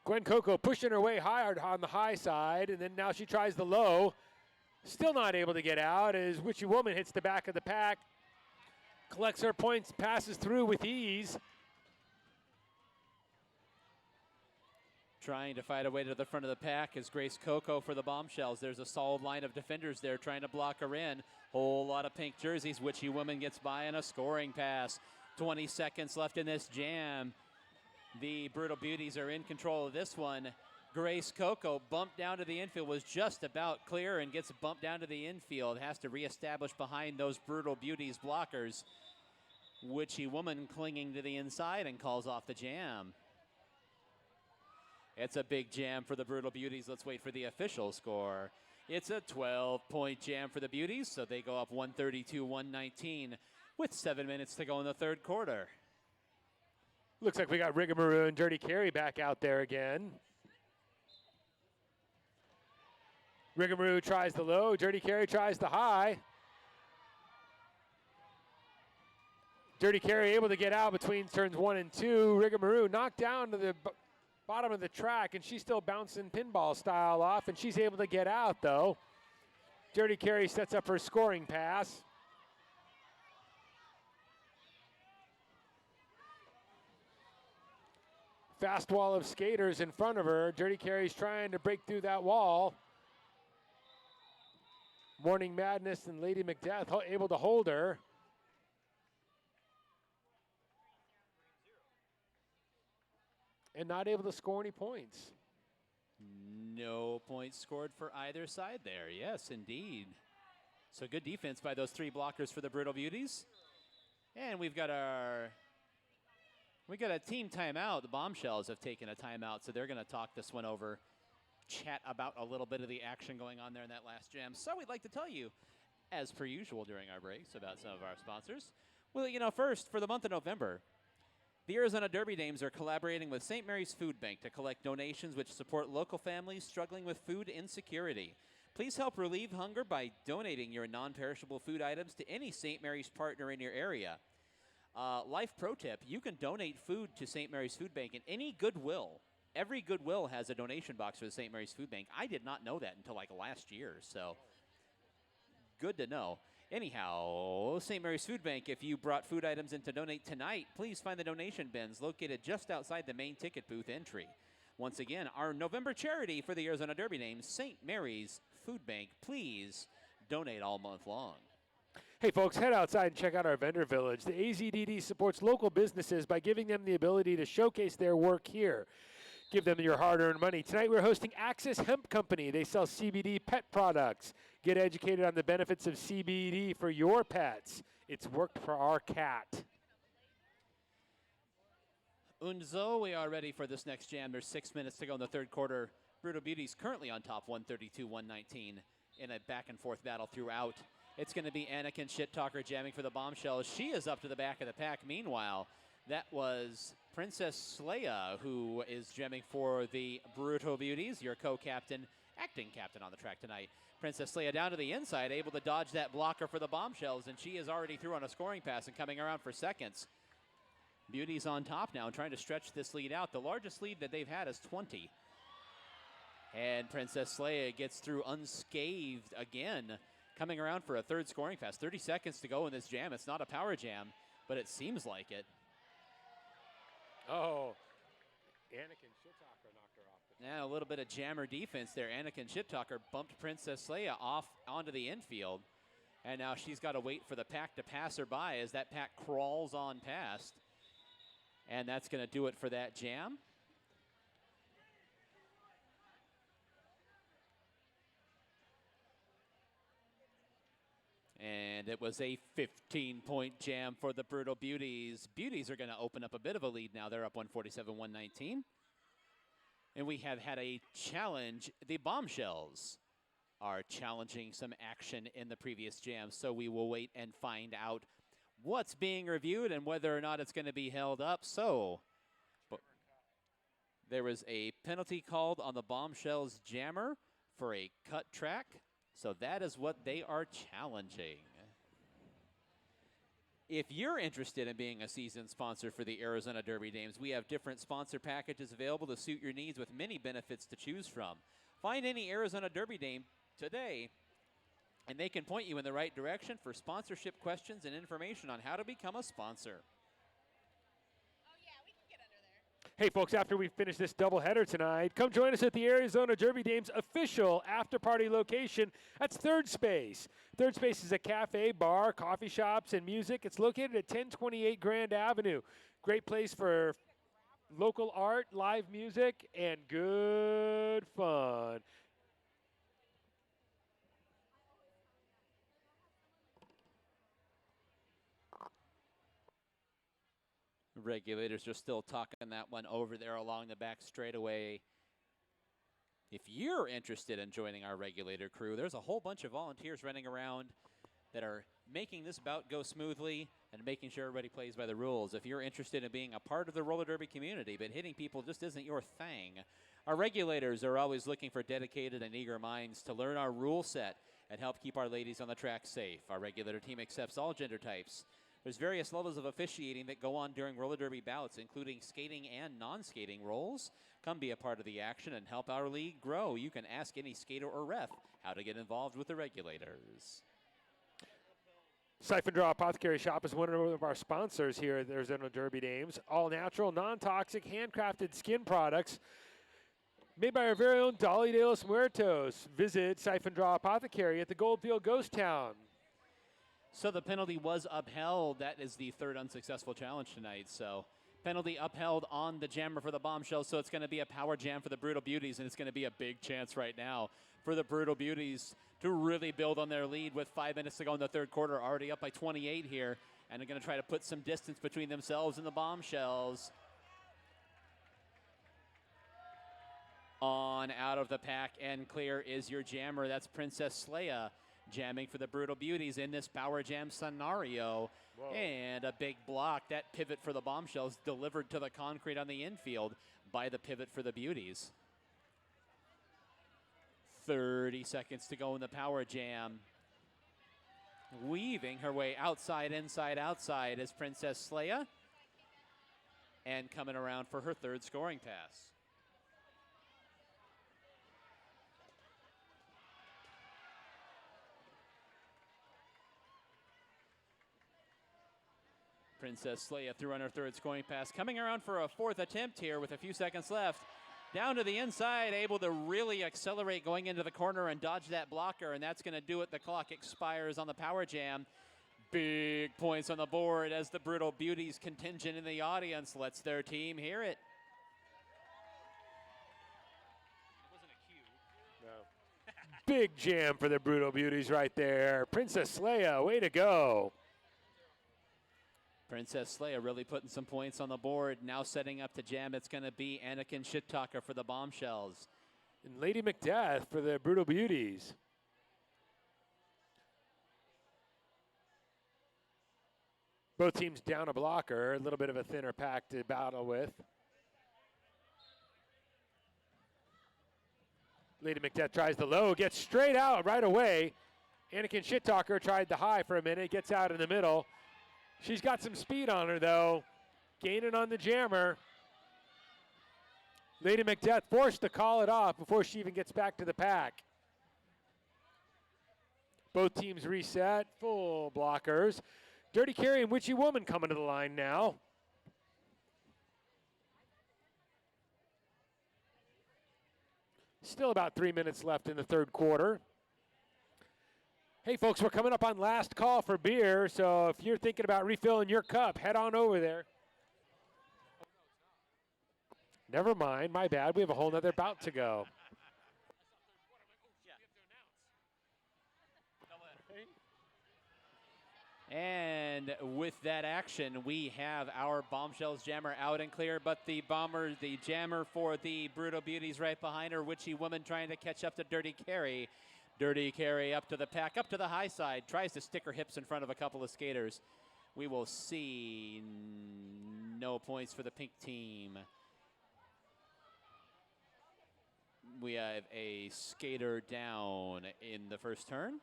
Gwen Coco pushing her way hard on the high side, and then now she tries the low. Still not able to get out as Witchy Woman hits the back of the pack. Collects her points, passes through with ease. Trying to fight a way to the front of the pack is Grace Coco for the Bombshells. There's a solid line of defenders there trying to block her in. Whole lot of pink jerseys. Witchy Woman gets by on a scoring pass. 20 seconds left in this jam. The Brutal Beauties are in control of this one. Grace Coco bumped down to the infield, was just about clear and gets bumped down to the infield. Has to reestablish behind those Brutal Beauties blockers. Witchy Woman clinging to the inside and calls off the jam. It's a big jam for the Brutal Beauties. Let's wait for the official score. It's a 12-point jam for the Beauties, so they go up 132-119 with 7 minutes to go in the third quarter. Looks like we got Rigamaroo and Dirty Carry back out there again. Rigamaroo tries the low, Dirty Carry tries the high. Dirty Carry able to get out between turns 1 and 2. Rigamaroo knocked down to the bottom of the track, and she's still bouncing pinball style off, and she's able to get out, though. Dirty Carey sets up her scoring pass. Fast wall of skaters in front of her. Dirty Carey's trying to break through that wall. Morning Madness and Lady Macbeth able to hold her. And not able to score any points. No points scored for either side there. Yes, indeed. So good defense by those three blockers for the Brutal Beauties. And we've got a team timeout. The Bombshells have taken a timeout, so they're going to talk this one over, chat about a little bit of the action going on there in that last jam. So we'd like to tell you, as per usual during our breaks, about some of our sponsors. Well, first, for the month of November, the Arizona Derby Dames are collaborating with St. Mary's Food Bank to collect donations which support local families struggling with food insecurity. Please help relieve hunger by donating your non-perishable food items to any St. Mary's partner in your area. Life pro tip, you can donate food to St. Mary's Food Bank in any Goodwill. Every Goodwill has a donation box for the St. Mary's Food Bank. I did not know that until like last year, so good to know. Anyhow, St. Mary's Food Bank, if you brought food items in to donate tonight, please find the donation bins located just outside the main ticket booth entry. Once again, our November charity for the Arizona Derby Dames, St. Mary's Food Bank. Please donate all month long. Hey, folks, head outside and check out our vendor village. The AZDD supports local businesses by giving them the ability to showcase their work here. Give them your hard-earned money. Tonight we're hosting Axis Hemp Company. They sell CBD pet products. Get educated on the benefits of CBD for your pets. It's worked for our cat. Unzo, we are ready for this next jam. There's 6 minutes to go in the third quarter. Brutal Beauties currently on top, 132-119 in a back-and-forth battle throughout. It's going to be Anakin Shit-Talker jamming for the Bombshells. She is up to the back of the pack. Meanwhile, that was Princess Leia, who is jamming for the Brutal Beauties, your co-captain, acting captain on the track tonight. Princess Leia down to the inside, able to dodge that blocker for the Bombshells, and she is already through on a scoring pass and coming around for seconds. Beauty's on top now, trying to stretch this lead out. The largest lead that they've had is 20. And Princess Leia gets through unscathed again, coming around for a third scoring pass. 30 seconds to go in this jam. It's not a power jam, but it seems like it. Oh, Anakin Shit-Talker knocked her off. Now a little bit of jammer defense there. Anakin Shit-Talker bumped Princess Leia off onto the infield. And now she's got to wait for the pack to pass her by as that pack crawls on past. And that's going to do it for that jam. And it was a 15-point jam for the Brutal Beauties. Beauties are going to open up a bit of a lead now. They're up 147-119. And we have had a challenge. The Bombshells are challenging some action in the previous jam, so we will wait and find out what's being reviewed and whether or not it's going to be held up. So there was a penalty called on the Bombshells jammer for a cut track. So that is what they are challenging. If you're interested in being a season sponsor for the Arizona Derby Dames, we have different sponsor packages available to suit your needs with many benefits to choose from. Find any Arizona Derby Dame today, and they can point you in the right direction for sponsorship questions and information on how to become a sponsor. Hey, folks, after we finish this doubleheader tonight, come join us at the Arizona Derby Dames official after-party location. That's Third Space. Third Space is a cafe, bar, coffee shops, and music. It's located at 1028 Grand Avenue. Great place for local art, live music, and good fun. Regulators are still talking that one over there along the back straightaway. If you're interested in joining our regulator crew, there's a whole bunch of volunteers running around that are making this bout go smoothly and making sure everybody plays by the rules. If you're interested in being a part of the roller derby community, but hitting people just isn't your thing, our regulators are always looking for dedicated and eager minds to learn our rule set and help keep our ladies on the track safe. Our regulator team accepts all gender types, There's various levels of officiating that go on during roller derby bouts, including skating and non-skating roles. Come be a part of the action and help our league grow. You can ask any skater or ref how to get involved with the regulators. Siphon Draw Apothecary Shop is one of our sponsors here at the Arizona Derby Dames. All natural, non-toxic, handcrafted skin products made by our very own Dolly de los Muertos. Visit Siphon Draw Apothecary at the Goldfield Ghost Town. So the penalty was upheld. That is the third unsuccessful challenge tonight. So penalty upheld on the jammer for the Bombshells. So it's going to be a power jam for the Brutal Beauties, and it's going to be a big chance right now for the Brutal Beauties to really build on their lead with 5 minutes to go in the third quarter, already up by 28 here, and they're going to try to put some distance between themselves and the Bombshells. On out of the pack and clear is your jammer. That's Princess Leia jamming for the Brutal Beauties in this power jam scenario. Whoa. And a big block. That pivot for the Bombshells delivered to the concrete on the infield by the pivot for the Beauties. 30 seconds to go in the power jam. Weaving her way outside, inside, outside is Princess Leia. And coming around for her third scoring pass. Princess Leia threw on her third scoring pass. Coming around for a fourth attempt here with a few seconds left. Down to the inside, able to really accelerate going into the corner and dodge that blocker, and that's going to do it. The clock expires on the power jam. Big points on the board as the Brutal Beauties contingent in the audience lets their team hear it. It wasn't a cue. no. Big jam for the Brutal Beauties right there. Princess Leia, way to go. Princess Leia really putting some points on the board. Now setting up to jam, it's going to be Anakin Shit-Talker for the Bombshells. And Lady Macbeth for the Brutal Beauties. Both teams down a blocker, a little bit of a thinner pack to battle with. Lady Macbeth tries the low, gets straight out right away. Anakin Shit-Talker tried the high for a minute, gets out in the middle. She's got some speed on her, though. Gaining on the jammer. Lady Macbeth forced to call it off before she even gets back to the pack. Both teams reset. Full blockers. Dirty Carry and Witchy Woman coming to the line now. Still about 3 minutes left in the third quarter. Hey, folks, we're coming up on last call for beer, so if you're thinking about refilling your cup, head on over there. Never mind, my bad. We have a whole nother bout to go. And with that action, we have our Bombshells jammer out and clear, but the jammer for the Brutal Beauties right behind her. Witchy Woman trying to catch up to Dirty Carry. Dirty Carry up to the pack, up to the high side, tries to stick her hips in front of a couple of skaters. We will see no points for the pink team. We have a skater down in the first turn,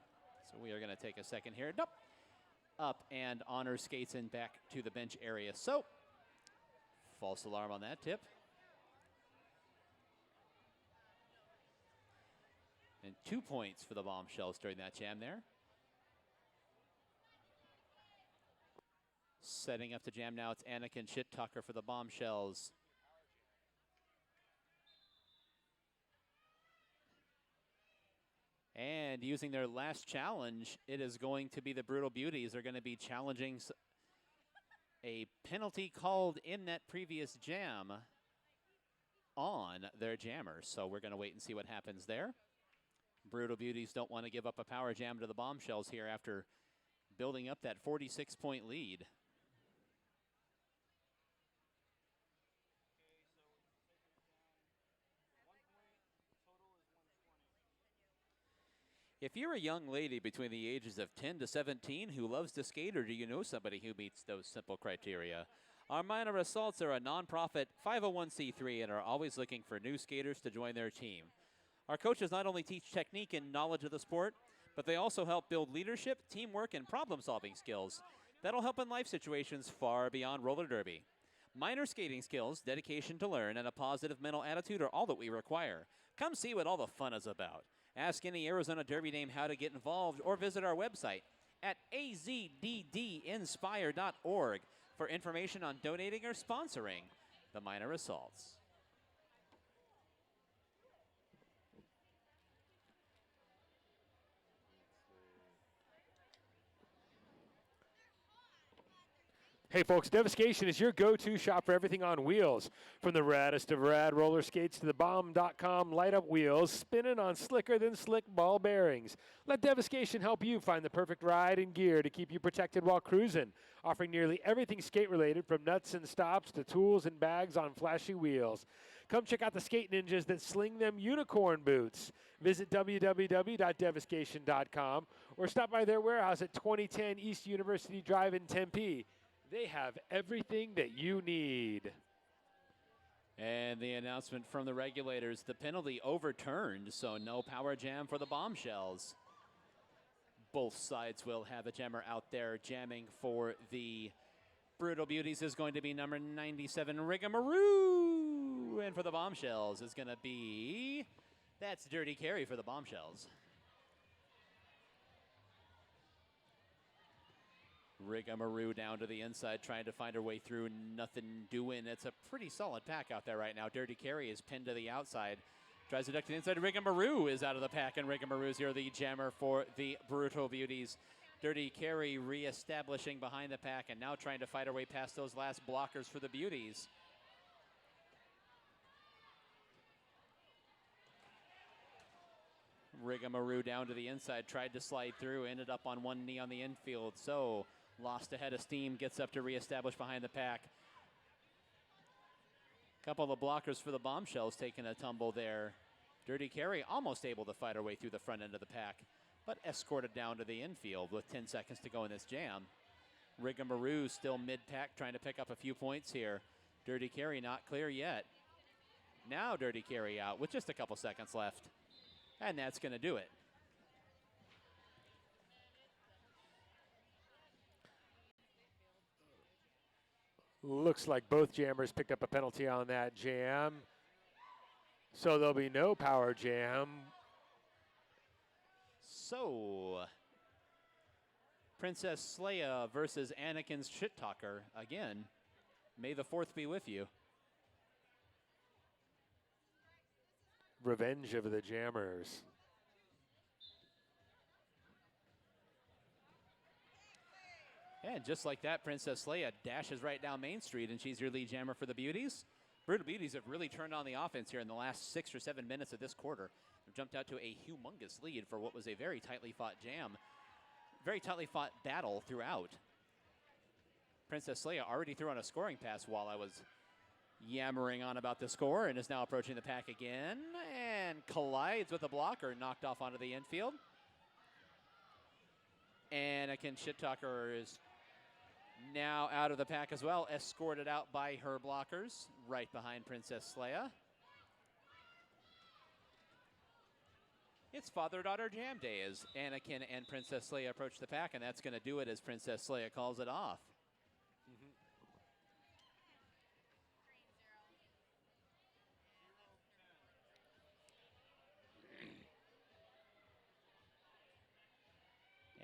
so we are going to take a second here. Nope. Up and on her skates and back to the bench area. So, false alarm on that tip. And 2 points for the Bombshells during that jam there. Setting up the jam now, it's Anakin Shit-Talker for the Bombshells. And using their last challenge, it is going to be the Brutal Beauties. They're going to be challenging a penalty called in that previous jam on their jammer. So we're going to wait and see what happens there. Brutal Beauties don't want to give up a power jam to the Bombshells here after building up that 46-point lead. If you're a young lady between the ages of 10 to 17 who loves to skate, or do you know somebody who meets those simple criteria? Our Minor Assaults are a nonprofit 501c3 and are always looking for new skaters to join their team. Our coaches not only teach technique and knowledge of the sport, but they also help build leadership, teamwork, and problem-solving skills. that'll help in life situations far beyond roller derby. Minor skating skills, dedication to learn, and a positive mental attitude are all that we require. Come see what all the fun is about. Ask any Arizona Derby dame how to get involved or visit our website at azddinspire.org for information on donating or sponsoring the minor assaults. Hey folks, Devastation is your go-to shop for everything on wheels. From the raddest of rad roller skates to the bomb.com light-up wheels, spinning on slicker than slick ball bearings. Let Devastation help you find the perfect ride and gear to keep you protected while cruising. Offering nearly everything skate-related from nuts and stops to tools and bags on flashy wheels. Come check out the skate ninjas that sling them unicorn boots. Visit www.devastation.com or stop by their warehouse at 2010 East University Drive in Tempe. They have everything that you need. And the announcement from the regulators, the penalty overturned, so no power jam for the Bombshells. Both sides will have a jammer out there jamming for the Brutal Beauties is going to be number 97, Rigamaroo. And for the Bombshells is going to be, that's Dirty Carry for the Bombshells. Rigamaroo down to the inside, trying to find her way through. Nothing doing. It's a pretty solid pack out there right now. Dirty Carry is pinned to the outside. Tries to duck to the inside. Rigamaroo is out of the pack, and Rigamaroo's here, the jammer for the Brutal Beauties. Dirty Carry reestablishing behind the pack and now trying to fight her way past those last blockers for the Beauties. Rigamaroo down to the inside, tried to slide through, ended up on one knee on the infield, so lost a head of steam, gets up to reestablish behind the pack. Couple of blockers for the Bombshells taking a tumble there. Dirty Carry almost able to fight her way through the front end of the pack, but escorted down to the infield with 10 seconds to go in this jam. Rigamaroo still mid-pack, trying to pick up a few points here. Dirty Carry not clear yet. Now Dirty Carry out with just a couple seconds left. And that's going to do it. Looks like both jammers picked up a penalty on that jam. So there'll be no power jam. So, Princess Leia versus Anakin's shit talker again. May the 4th be with you. Revenge of the jammers. And just like that, Princess Leia dashes right down Main Street, and she's your lead jammer for the Beauties. Brutal Beauties have really turned on the offense here in the last 6 or 7 minutes of this quarter. They've jumped out to a humongous lead for what was a very tightly fought jam. Very tightly fought battle throughout. Princess Leia already threw on a scoring pass while I was yammering on about the score, and is now approaching the pack again and collides with a blocker, knocked off onto the infield. Anakin Shit Talker is now out of the pack as well, escorted out by her blockers right behind Princess Leia. It's father-daughter jam day as Anakin and Princess Leia approach the pack, and that's going to do it as Princess Leia calls it off. Mm-hmm.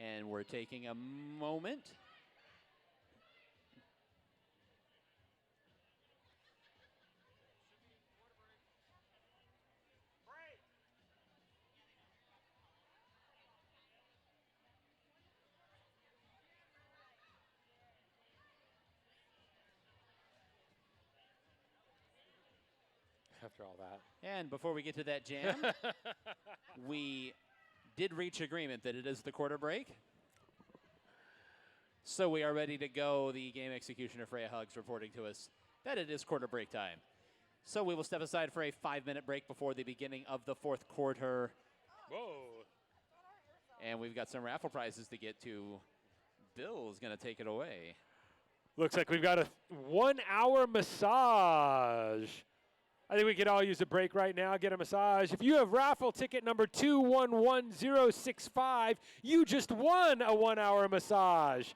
And we're taking a moment. After all that. And before we get to that jam, we did reach agreement that it is the quarter break. So we are ready to go. The game executioner, Freya Hugs, reporting to us that it is quarter break time. So we will step aside for a 5-minute break before the beginning of the 4th quarter. Whoa. And we've got some raffle prizes to get to. Bill's going to take it away. Looks like we've got a 1-hour massage. I think we could all use a break right now, get a massage. If you have raffle ticket number 211065, you just won a 1-hour massage.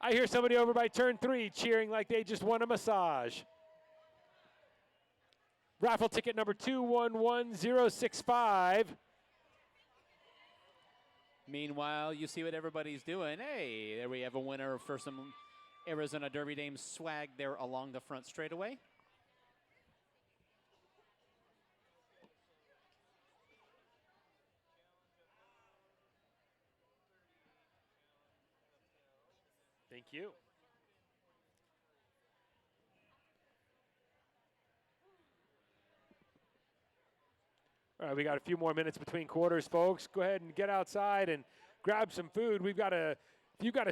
I hear somebody over by turn 3 cheering like they just won a massage. Raffle ticket number 211065. Meanwhile, you see what everybody's doing. Hey, there we have a winner for some Arizona Derby Dames swag there along the front straightaway. Thank you. All right, we got a few more minutes between quarters, folks. Go ahead and get outside and grab some food. If you've got a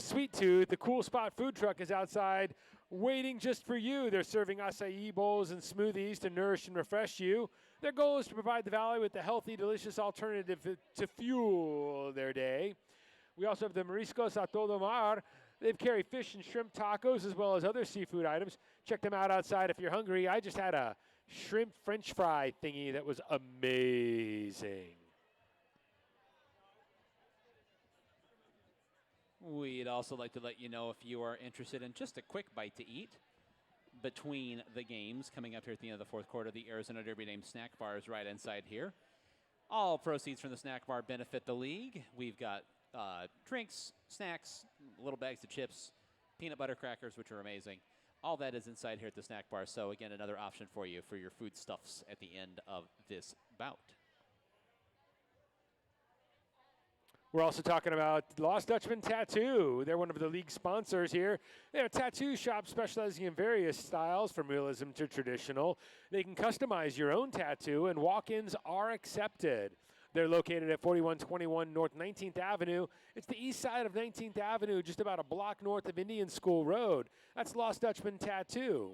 sweet tooth, the Cool Spot food truck is outside waiting just for you. They're serving acai bowls and smoothies to nourish and refresh you. Their goal is to provide the Valley with a healthy, delicious alternative to fuel their day. We also have the Mariscos a todo mar. They carry fish and shrimp tacos as well as other seafood items. Check them out outside if you're hungry. I just had a shrimp French fry thingy that was amazing. We'd also like to let you know if you are interested in just a quick bite to eat between the games coming up here at the end of the fourth quarter. The Arizona Derby Dames snack bar is right inside here. All proceeds from the snack bar benefit the league. We've got drinks, snacks, little bags of chips, peanut butter crackers, which are amazing. All that is inside here at the snack bar. So, again, another option for you for your foodstuffs at the end of this bout. We're also talking about Lost Dutchman Tattoo. They're one of the league sponsors here. They're a tattoo shop specializing in various styles, from realism to traditional. They can customize your own tattoo, and walk-ins are accepted. They're located at 4121 North 19th Avenue. It's the east side of 19th Avenue, just about a block north of Indian School Road. That's Lost Dutchman Tattoo.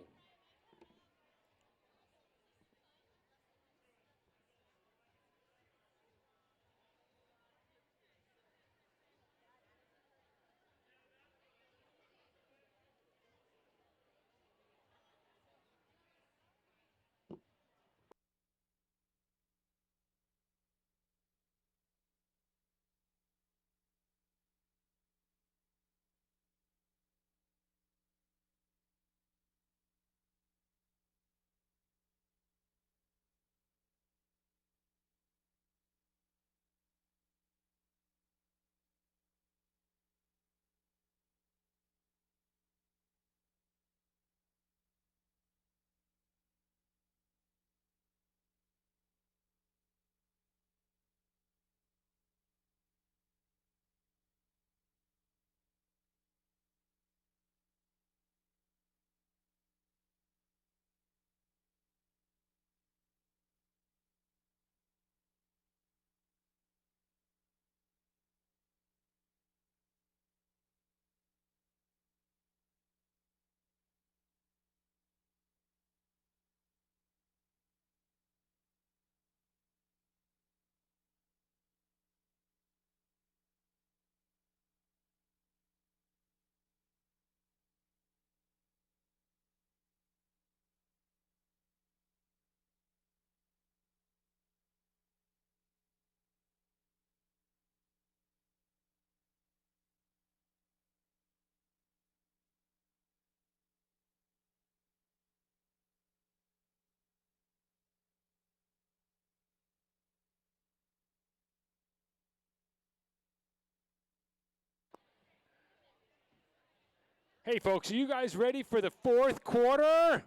Hey, folks, are you guys ready for the fourth quarter?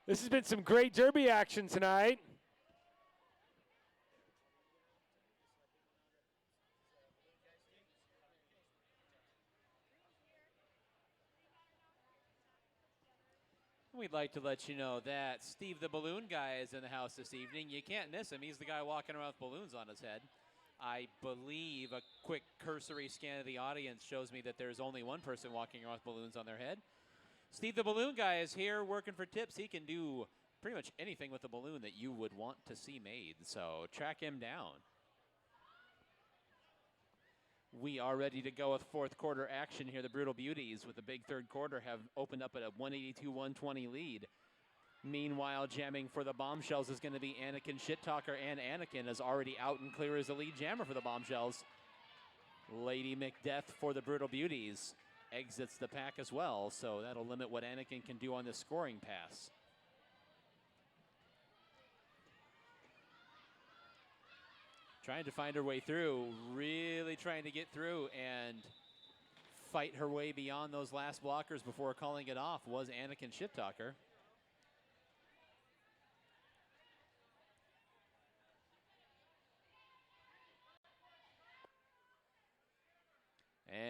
This has been some great Derby action tonight. We'd like to let you know that Steve the Balloon Guy is in the house this evening. You can't miss him. He's the guy walking around with balloons on his head. I believe a quick cursory scan of the audience shows me that there's only one person walking around with balloons on their head. Steve the Balloon Guy is here working for tips. He can do pretty much anything with a balloon that you would want to see made, so track him down. We are ready to go with fourth quarter action here. The Brutal Beauties with the big third quarter have opened up at a 182-120 lead. Meanwhile, jamming for the Bombshells is going to be Anakin Shit-Talker, and Anakin is already out and clear as the lead jammer for the Bombshells. Lady Macbeth for the Brutal Beauties. exits the pack as well, so that'll limit what Anakin can do on this scoring pass. Trying to find her way through, really trying to get through and fight her way beyond those last blockers before calling it off was Anakin Shittalker.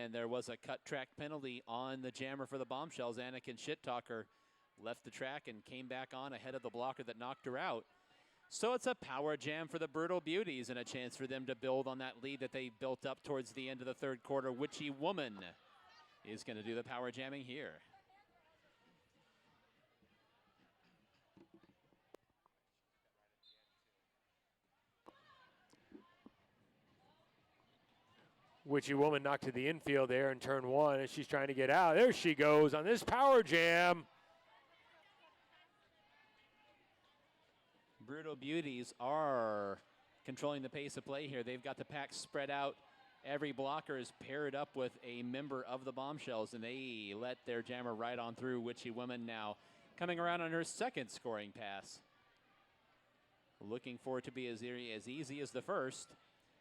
And there was a cut track penalty on the jammer for the Bombshells. Anakin Shittalker left the track and came back on ahead of the blocker that knocked her out. So it's a power jam for the Brutal Beauties and a chance for them to build on that lead that they built up towards the end of the third quarter. Witchy Woman is going to do the power jamming here. Witchy Woman knocked to the infield there in turn one, and she's trying to get out. There she goes on this power jam. Brutal Beauties are controlling the pace of play here. They've got the pack spread out. Every blocker is paired up with a member of the Bombshells, and they let their jammer right on through. Witchy Woman now coming around on her second scoring pass. Looking for it to be as easy as the first.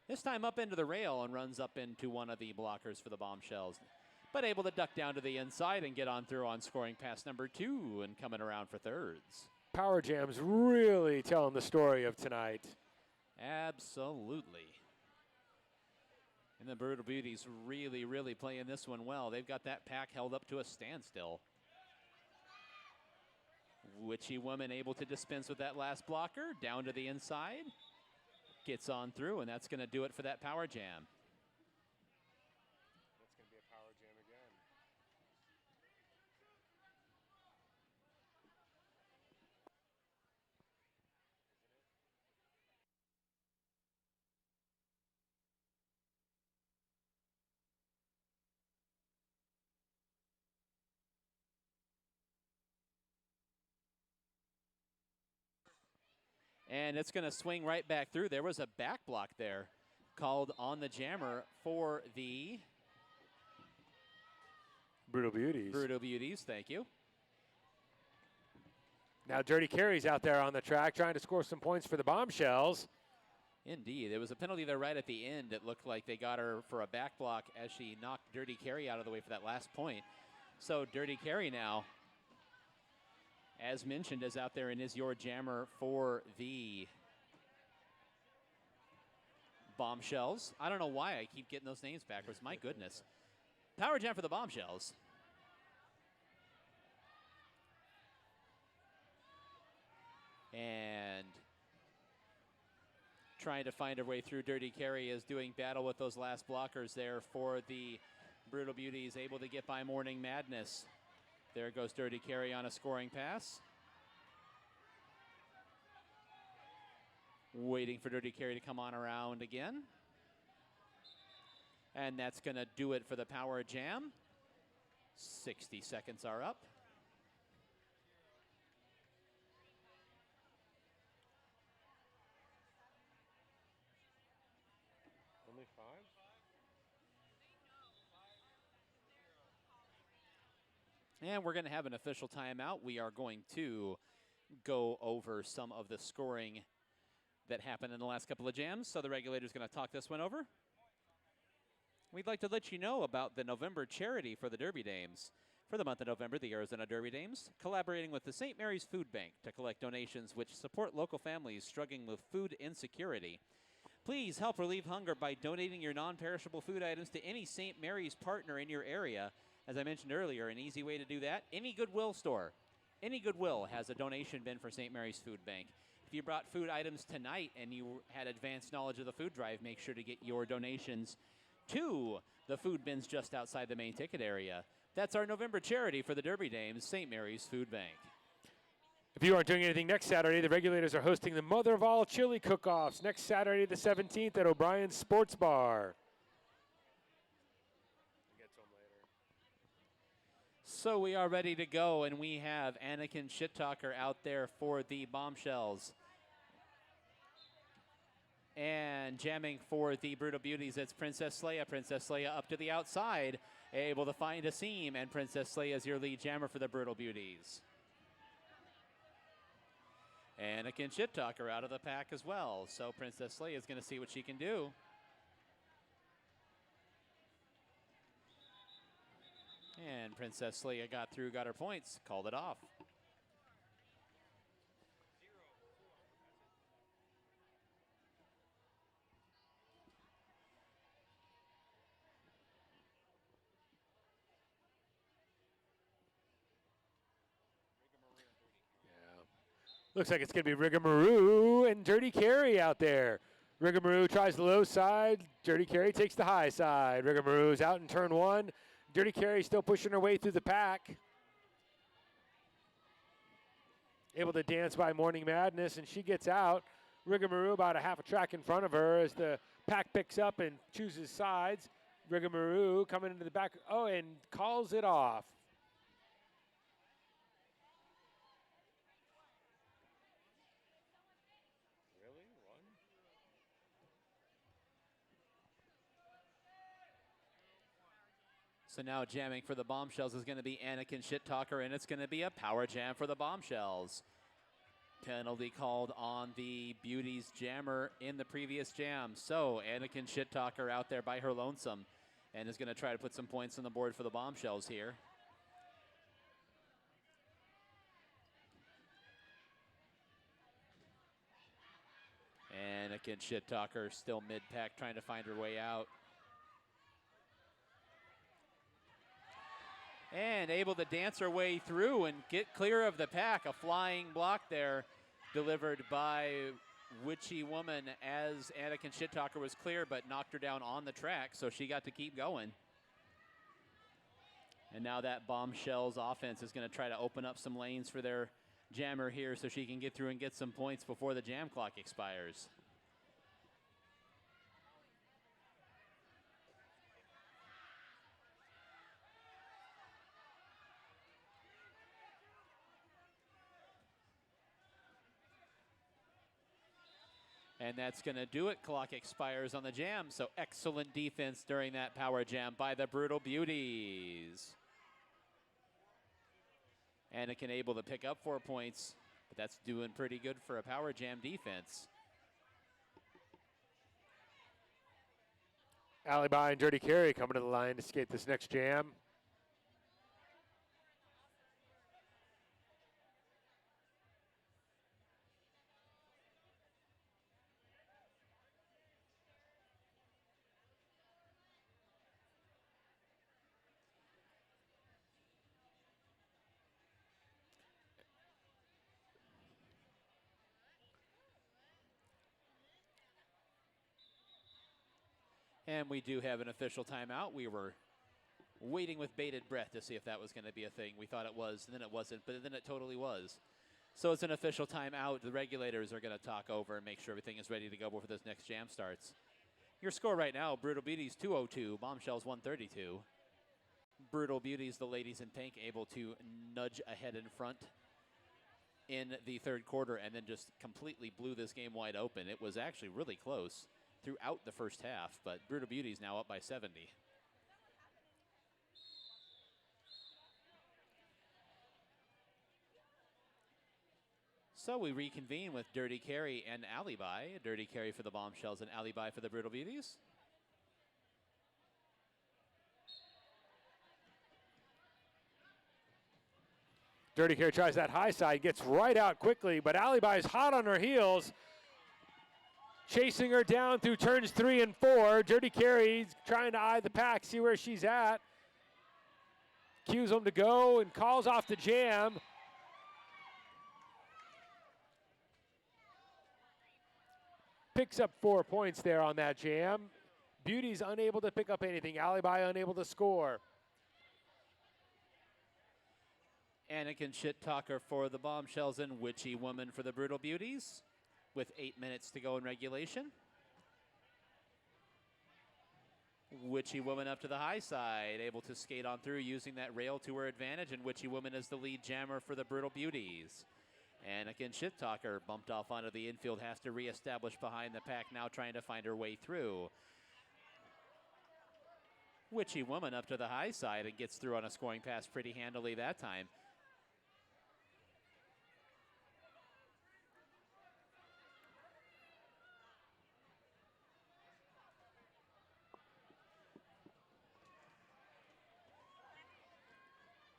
This time up into the rail and runs up into one of the blockers for the Bombshells. But able to duck down to the inside and get on through on scoring pass number 2 and coming around for thirds. Power jam's really telling the story of tonight. Absolutely. And the Brutal Beauties really, really playing this one well. They've got that pack held up to a standstill. Witchy Woman able to dispense with that last blocker. Down to the inside. Gets on through, and that's going to do it for that power jam. That's going to be a power jam again. And it's going to swing right back through. There was a back block there called on the jammer for the Brutal Beauties. Brutal Beauties, thank you. Now Dirty Carey's out there on the track trying to score some points for the Bombshells. Indeed. There was a penalty there right at the end. It looked like they got her for a back block as she knocked Dirty Carey out of the way for that last point. So Dirty Carey now, as mentioned, is out there and is your jammer for the Bombshells. I don't know why I keep getting those names backwards. My goodness. Power jam for the Bombshells. And trying to find her way through. Dirty Carey is doing battle with those last blockers there for the Brutal Beauties, able to get by Morning Madness. There goes Dirty Carey on a scoring pass. Waiting for Dirty Carey to come on around again. And that's going to do it for the power jam. 60 seconds are up. Only 5? And we're going to have an official timeout. We are going to go over some of the scoring that happened in the last couple of jams. So the regulator's going to talk this one over. We'd like to let you know about the November charity for the Derby Dames. For the month of November, the Arizona Derby Dames, collaborating with the St. Mary's Food Bank to collect donations which support local families struggling with food insecurity. Please help relieve hunger by donating your non-perishable food items to any St. Mary's partner in your area. As I mentioned earlier, an easy way to do that, any Goodwill store. Any Goodwill has a donation bin for St. Mary's Food Bank. If you brought food items tonight and you had advanced knowledge of the food drive, make sure to get your donations to the food bins just outside the main ticket area. That's our November charity for the Derby Dames, St. Mary's Food Bank. If you aren't doing anything next Saturday, the regulators are hosting the Mother of All Chili Cook-Offs next Saturday the 17th at O'Brien's Sports Bar. Get to him later. So we are ready to go, and we have Anakin Shittalker out there for the Bombshells. And jamming for the Brutal Beauties, it's Princess Leia. Princess Leia up to the outside. able to find a seam, and Princess Leia is your lead jammer for the Brutal Beauties. Anakin Shit Talker out of the pack as well, so Princess Leia is going to see what she can do. And Princess Leia got through, got her points, called it off. Looks like it's going to be Rigamaroo and Dirty Carry out there. Rigamaroo tries the low side. Dirty Carry takes the high side. Rigamaroo's out in turn one. Dirty Carry still pushing her way through the pack. Able to dance by Morning Madness, and she gets out. Rigamaroo about a half a track in front of her as the pack picks up and chooses sides. Rigamaroo coming into the back. Oh, and calls it off. So now jamming for the Bombshells is going to be Anakin Shit Talker, and it's going to be a power jam for the Bombshells. Penalty called on the Beauties jammer in the previous jam. So Anakin Shit Talker out there by her lonesome and is going to try to put some points on the board for the Bombshells here. Anakin Shit Talker still mid-pack trying to find her way out. And able to dance her way through and get clear of the pack. A flying block there delivered by Witchy Woman as Anakin Shit Talker was clear but knocked her down on the track, so she got to keep going. And now that Bombshells offense is going to try to open up some lanes for their jammer here so she can get through and get some points before the jam clock expires. And that's going to do it. Clock expires on the jam. So excellent defense during that power jam by the Brutal Beauties. Anakin able to pick up 4 points, but that's doing pretty good for a power jam defense. Alibi and Dirty Carry coming to the line to skate this next jam. And we do have an official timeout. We were waiting with bated breath to see if that was going to be a thing. We thought it was, and then it wasn't, but then it totally was. So it's an official timeout. The regulators are going to talk over and make sure everything is ready to go before this next jam starts. Your score right now, Brutal Beauties 202, Bombshells 132. Brutal Beauties, the ladies in pink, able to nudge ahead in front in the third quarter and then just completely blew this game wide open. It was actually really close throughout the first half, but Brutal Beauties now up by 70. So we reconvene with Dirty Carry and Alibi. Dirty Carry for the Bombshells and Alibi for the Brutal Beauties. Dirty Carry tries that high side, gets right out quickly, but Alibi is hot on her heels. Chasing her down through turns 3 and 4. Dirty Carry's trying to eye the pack, see where she's at. Cues them to go and calls off the jam. Picks up 4 points there on that jam. Beauty's unable to pick up anything. Alibi unable to score. Anakin Shit Talker for the Bombshells and Witchy Woman for the Brutal Beauties, with 8 minutes to go in regulation. Witchy Woman up to the high side, able to skate on through using that rail to her advantage, and Witchy Woman is the lead jammer for the Brutal Beauties. Anakin Shit Talker bumped off onto the infield, has to reestablish behind the pack, now trying to find her way through. Witchy Woman up to the high side and gets through on a scoring pass pretty handily that time.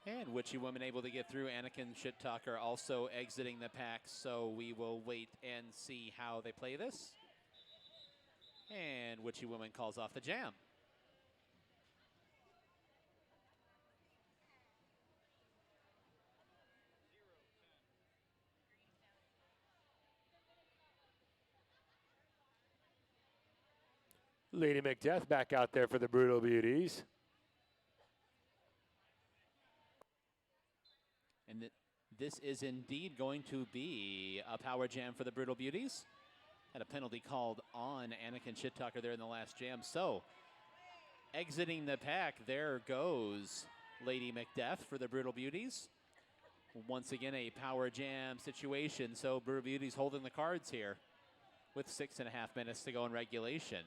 And Witchy Woman able to get through. Anakin Shit-Talker also exiting the pack, so we will wait and see how they play this. And Witchy Woman calls off the jam. Lady Macbeth back out there for the Brutal Beauties. And this is indeed going to be a power jam for the Brutal Beauties. Had a penalty called on Anakin Shit-Talker there in the last jam. So, exiting the pack, there goes Lady Macbeth for the Brutal Beauties. Once again, a power jam situation. So, Brutal Beauties holding the cards here with 6.5 minutes to go in regulation.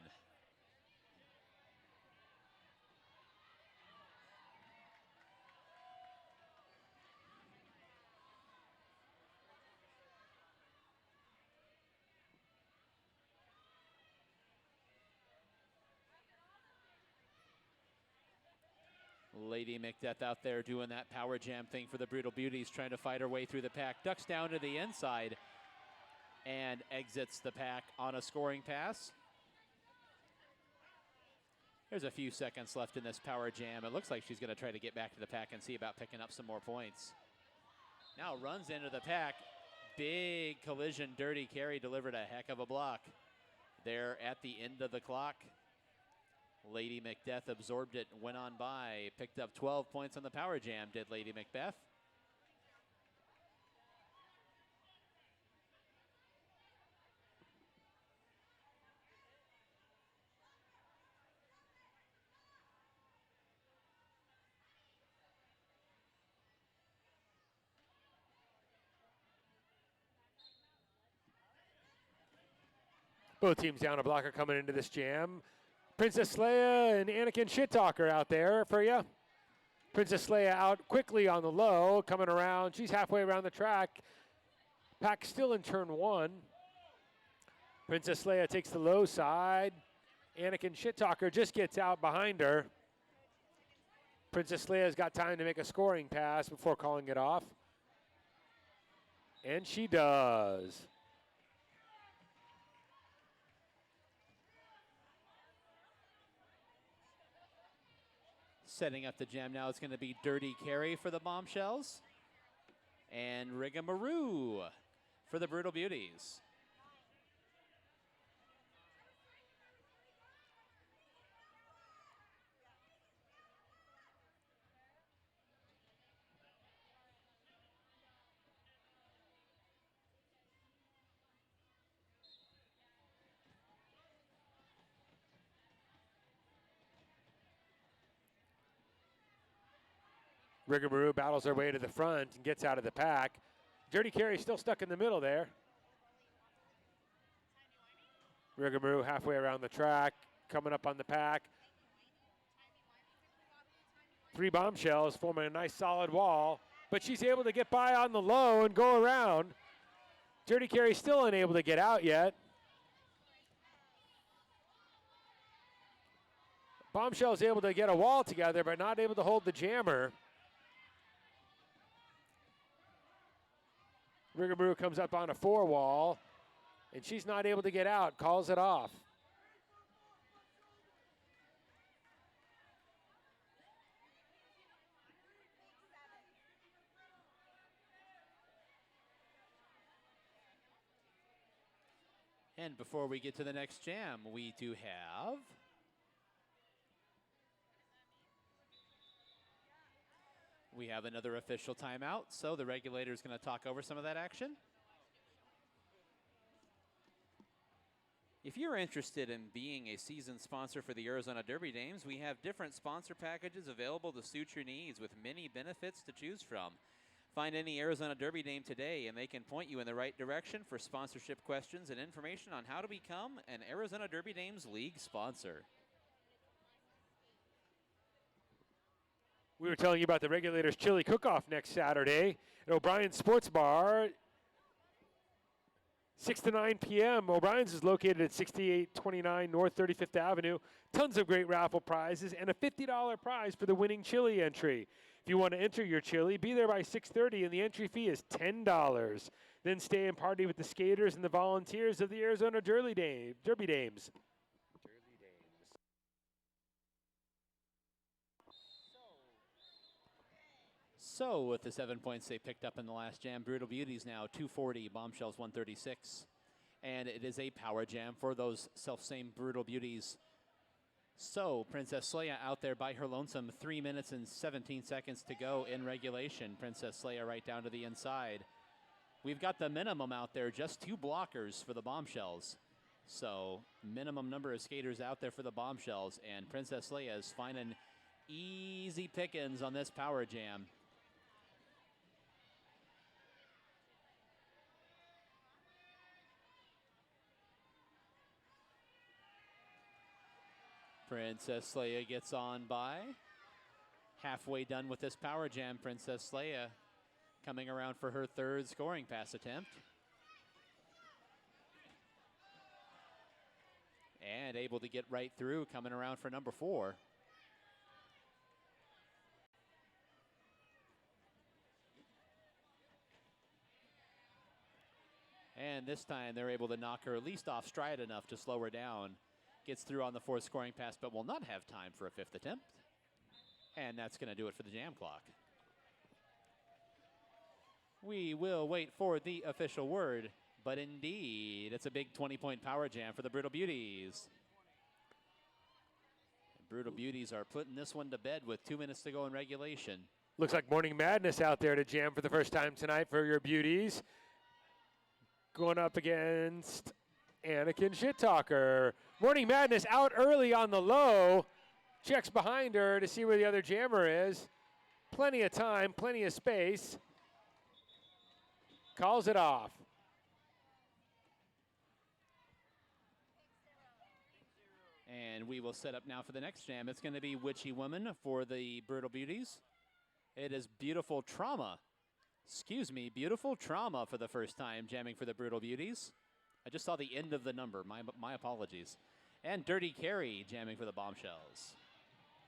Lady Macbeth out there doing that power jam thing for the Brutal Beauties, trying to fight her way through the pack. Ducks down to the inside and exits the pack on a scoring pass. There's a few seconds left in this power jam. It looks like she's going to try to get back to the pack and see about picking up some more points. Now runs into the pack. Big collision, dirty carry, delivered a heck of a block there at the end of the clock. Lady Macbeth absorbed it and went on by. Picked up 12 points on the power jam, did Lady Macbeth. Both teams down a blocker coming into this jam. Princess Leia and Anakin Shit-Talker out there for you. Princess Leia out quickly on the low, coming around. She's halfway around the track. Pack still in turn one. Princess Leia takes the low side. Anakin Shit-Talker just gets out behind her. Princess Leia's got time to make a scoring pass before calling it off. And she does. Setting up the jam now, it's going to be Dirty Carry for the Bombshells and Rigamaroo for the Brutal Beauties. Rigamaroo battles her way to the front and gets out of the pack. Dirty Carry still stuck in the middle there. Rigamaroo halfway around the track, coming up on the pack. 3 Bombshells forming a nice solid wall, but she's able to get by on the low and go around. Dirty Carry still unable to get out yet. Bombshell's able to get a wall together, but not able to hold the jammer. Rigamaroo comes up on a 4 wall, and she's not able to get out, calls it off. And before we get to the next jam, we do have another official timeout, so the regulator is going to talk over some of that action. If you're interested in being a season sponsor for the Arizona Derby Dames, we have different sponsor packages available to suit your needs with many benefits to choose from. Find any Arizona Derby Dame today and they can point you in the right direction for sponsorship questions and information on how to become an Arizona Derby Dames League sponsor. We were telling you about the Regulators Chili Cook-Off next Saturday at O'Brien's Sports Bar, 6 to 9 p.m. O'Brien's is located at 6829 North 35th Avenue. Tons of great raffle prizes and a $50 prize for the winning chili entry. If you want to enter your chili, be there by 6:30 and the entry fee is $10. Then stay and party with the skaters and the volunteers of the Arizona Derby Dames. So with the 7 points they picked up in the last jam, Brutal Beauties now 240, Bombshells 136. And it is a power jam for those self-same Brutal Beauties. So Princess Leia out there by her lonesome, 3 minutes and 17 seconds to go in regulation. Princess Leia right down to the inside. We've got the minimum out there, just 2 blockers for the Bombshells. So minimum number of skaters out there for the Bombshells, and Princess Leia is finding easy pickings on this power jam. Princess Leia gets on by. Halfway done with this power jam, Princess Leia coming around for her 3rd scoring pass attempt. And able to get right through, coming around for number 4. And this time they're able to knock her at least off stride enough to slow her down. Gets through on the 4th scoring pass, but will not have time for a 5th attempt. And that's going to do it for the jam clock. We will wait for the official word, but indeed, it's a big 20-point power jam for the Brutal Beauties. The Brutal Beauties are putting this one to bed with 2 minutes to go in regulation. Looks like Morning Madness out there to jam for the first time tonight for your beauties. Going up against Anakin Shit Talker. Morning Madness out early on the low. Checks behind her to see where the other jammer is. Plenty of time, plenty of space. Calls it off. And we will set up now for the next jam. It's going to be Witchy Woman for the Brutal Beauties. It is Beautiful Trauma. Beautiful Trauma for the first time jamming for the Brutal Beauties. I just saw the end of the number. My apologies. And Dirty Carrie jamming for the Bombshells. I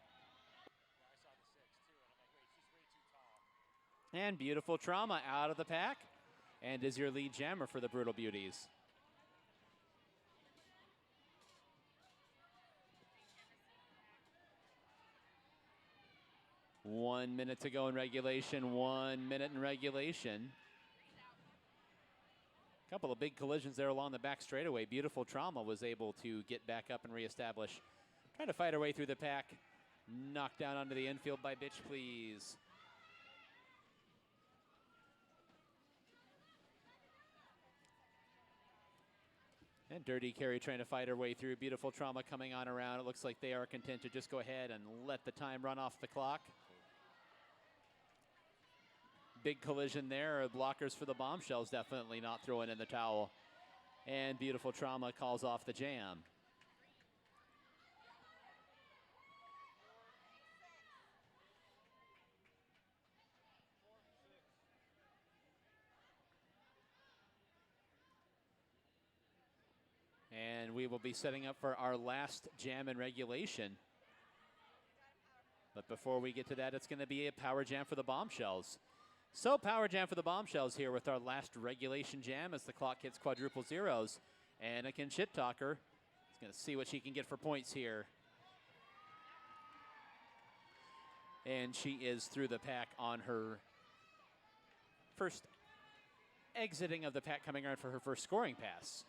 saw the 6 too, and I'm like, wait, she's way too tall. And Beautiful Trauma out of the pack and is your lead jammer for the Brutal Beauties. One minute to go in regulation. 1 minute in regulation. Couple of big collisions there along the back straightaway. Beautiful Trauma was able to get back up and reestablish. Trying to fight her way through the pack. Knocked down onto the infield by Bitch Please. And Dirty Carrie trying to fight her way through. Beautiful Trauma coming on around. It looks like they are content to just go ahead and let the time run off the clock. Big collision there. Blockers for the Bombshells definitely not throwing in the towel. And Beautiful Trauma calls off the jam. And we will be setting up for our last jam in regulation. But before we get to that, it's going to be a power jam for the Bombshells. So power jam for the Bombshells here with our last regulation jam as the clock hits quadruple zeros. Anakin Shit Talker is going to see what she can get for points here. And she is through the pack on her first exiting of the pack, coming around for her first scoring pass.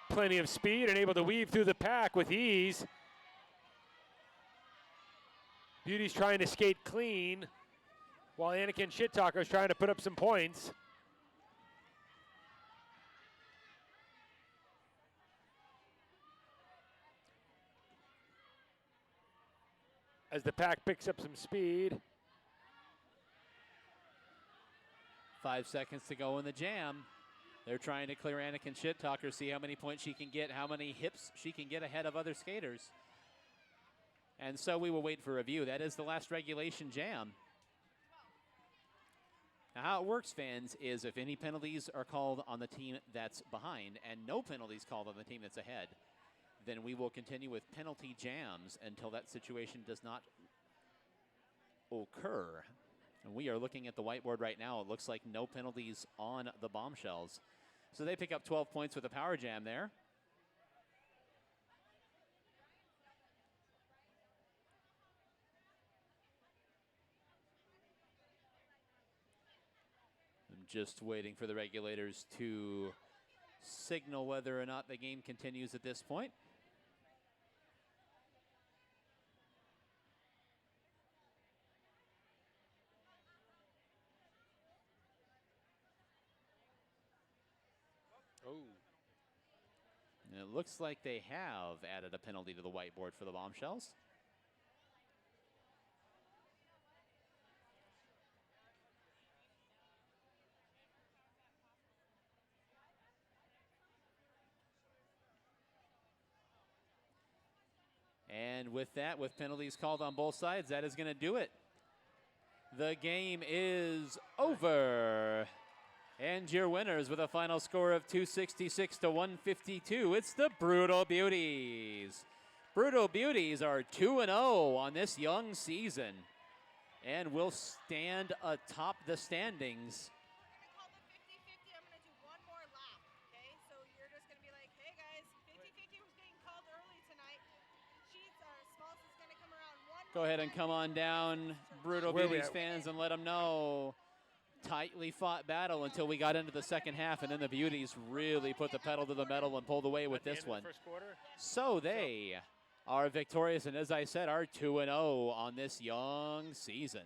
Plenty of speed and able to weave through the pack with ease. Beauty's trying to skate clean while Anakin Shit Talker is trying to put up some points. As the pack picks up some speed. 5 seconds to go in the jam. They're trying to clear Anakin Shit Talker, see how many points she can get, how many hips she can get ahead of other skaters. And so we will wait for review. That is the last regulation jam. Now, how it works, fans, is if any penalties are called on the team that's behind and no penalties called on the team that's ahead, then we will continue with penalty jams until that situation does not occur. And we are looking at the whiteboard right now. It looks like no penalties on the Bombshells. So they pick up 12 points with a power jam there. I'm just waiting for the regulators to signal whether or not the game continues at this point. Oh. And it looks like they have added a penalty to the whiteboard for the Bombshells. And with that, with penalties called on both sides, that is going to do it. The game is over. And your winners with a final score of 266 to 152, it's the Brutal Beauties. Brutal Beauties are 2-0 on this young season and will stand atop the standings. Call the 50-50. I'm going to do one more lap, okay? So you're just going to be like, hey guys, 50-50 was getting called early tonight. Sheets are small, so it's going to come around one. Go ahead and come on down, Brutal Where we Beauties at? fans, and let them know. Tightly fought battle until we got into the second half, and then the Beauties really put the pedal to the metal and pulled away with At the this end of one. the first quarter? So they are victorious, and as I said, are 2-0 on this young season.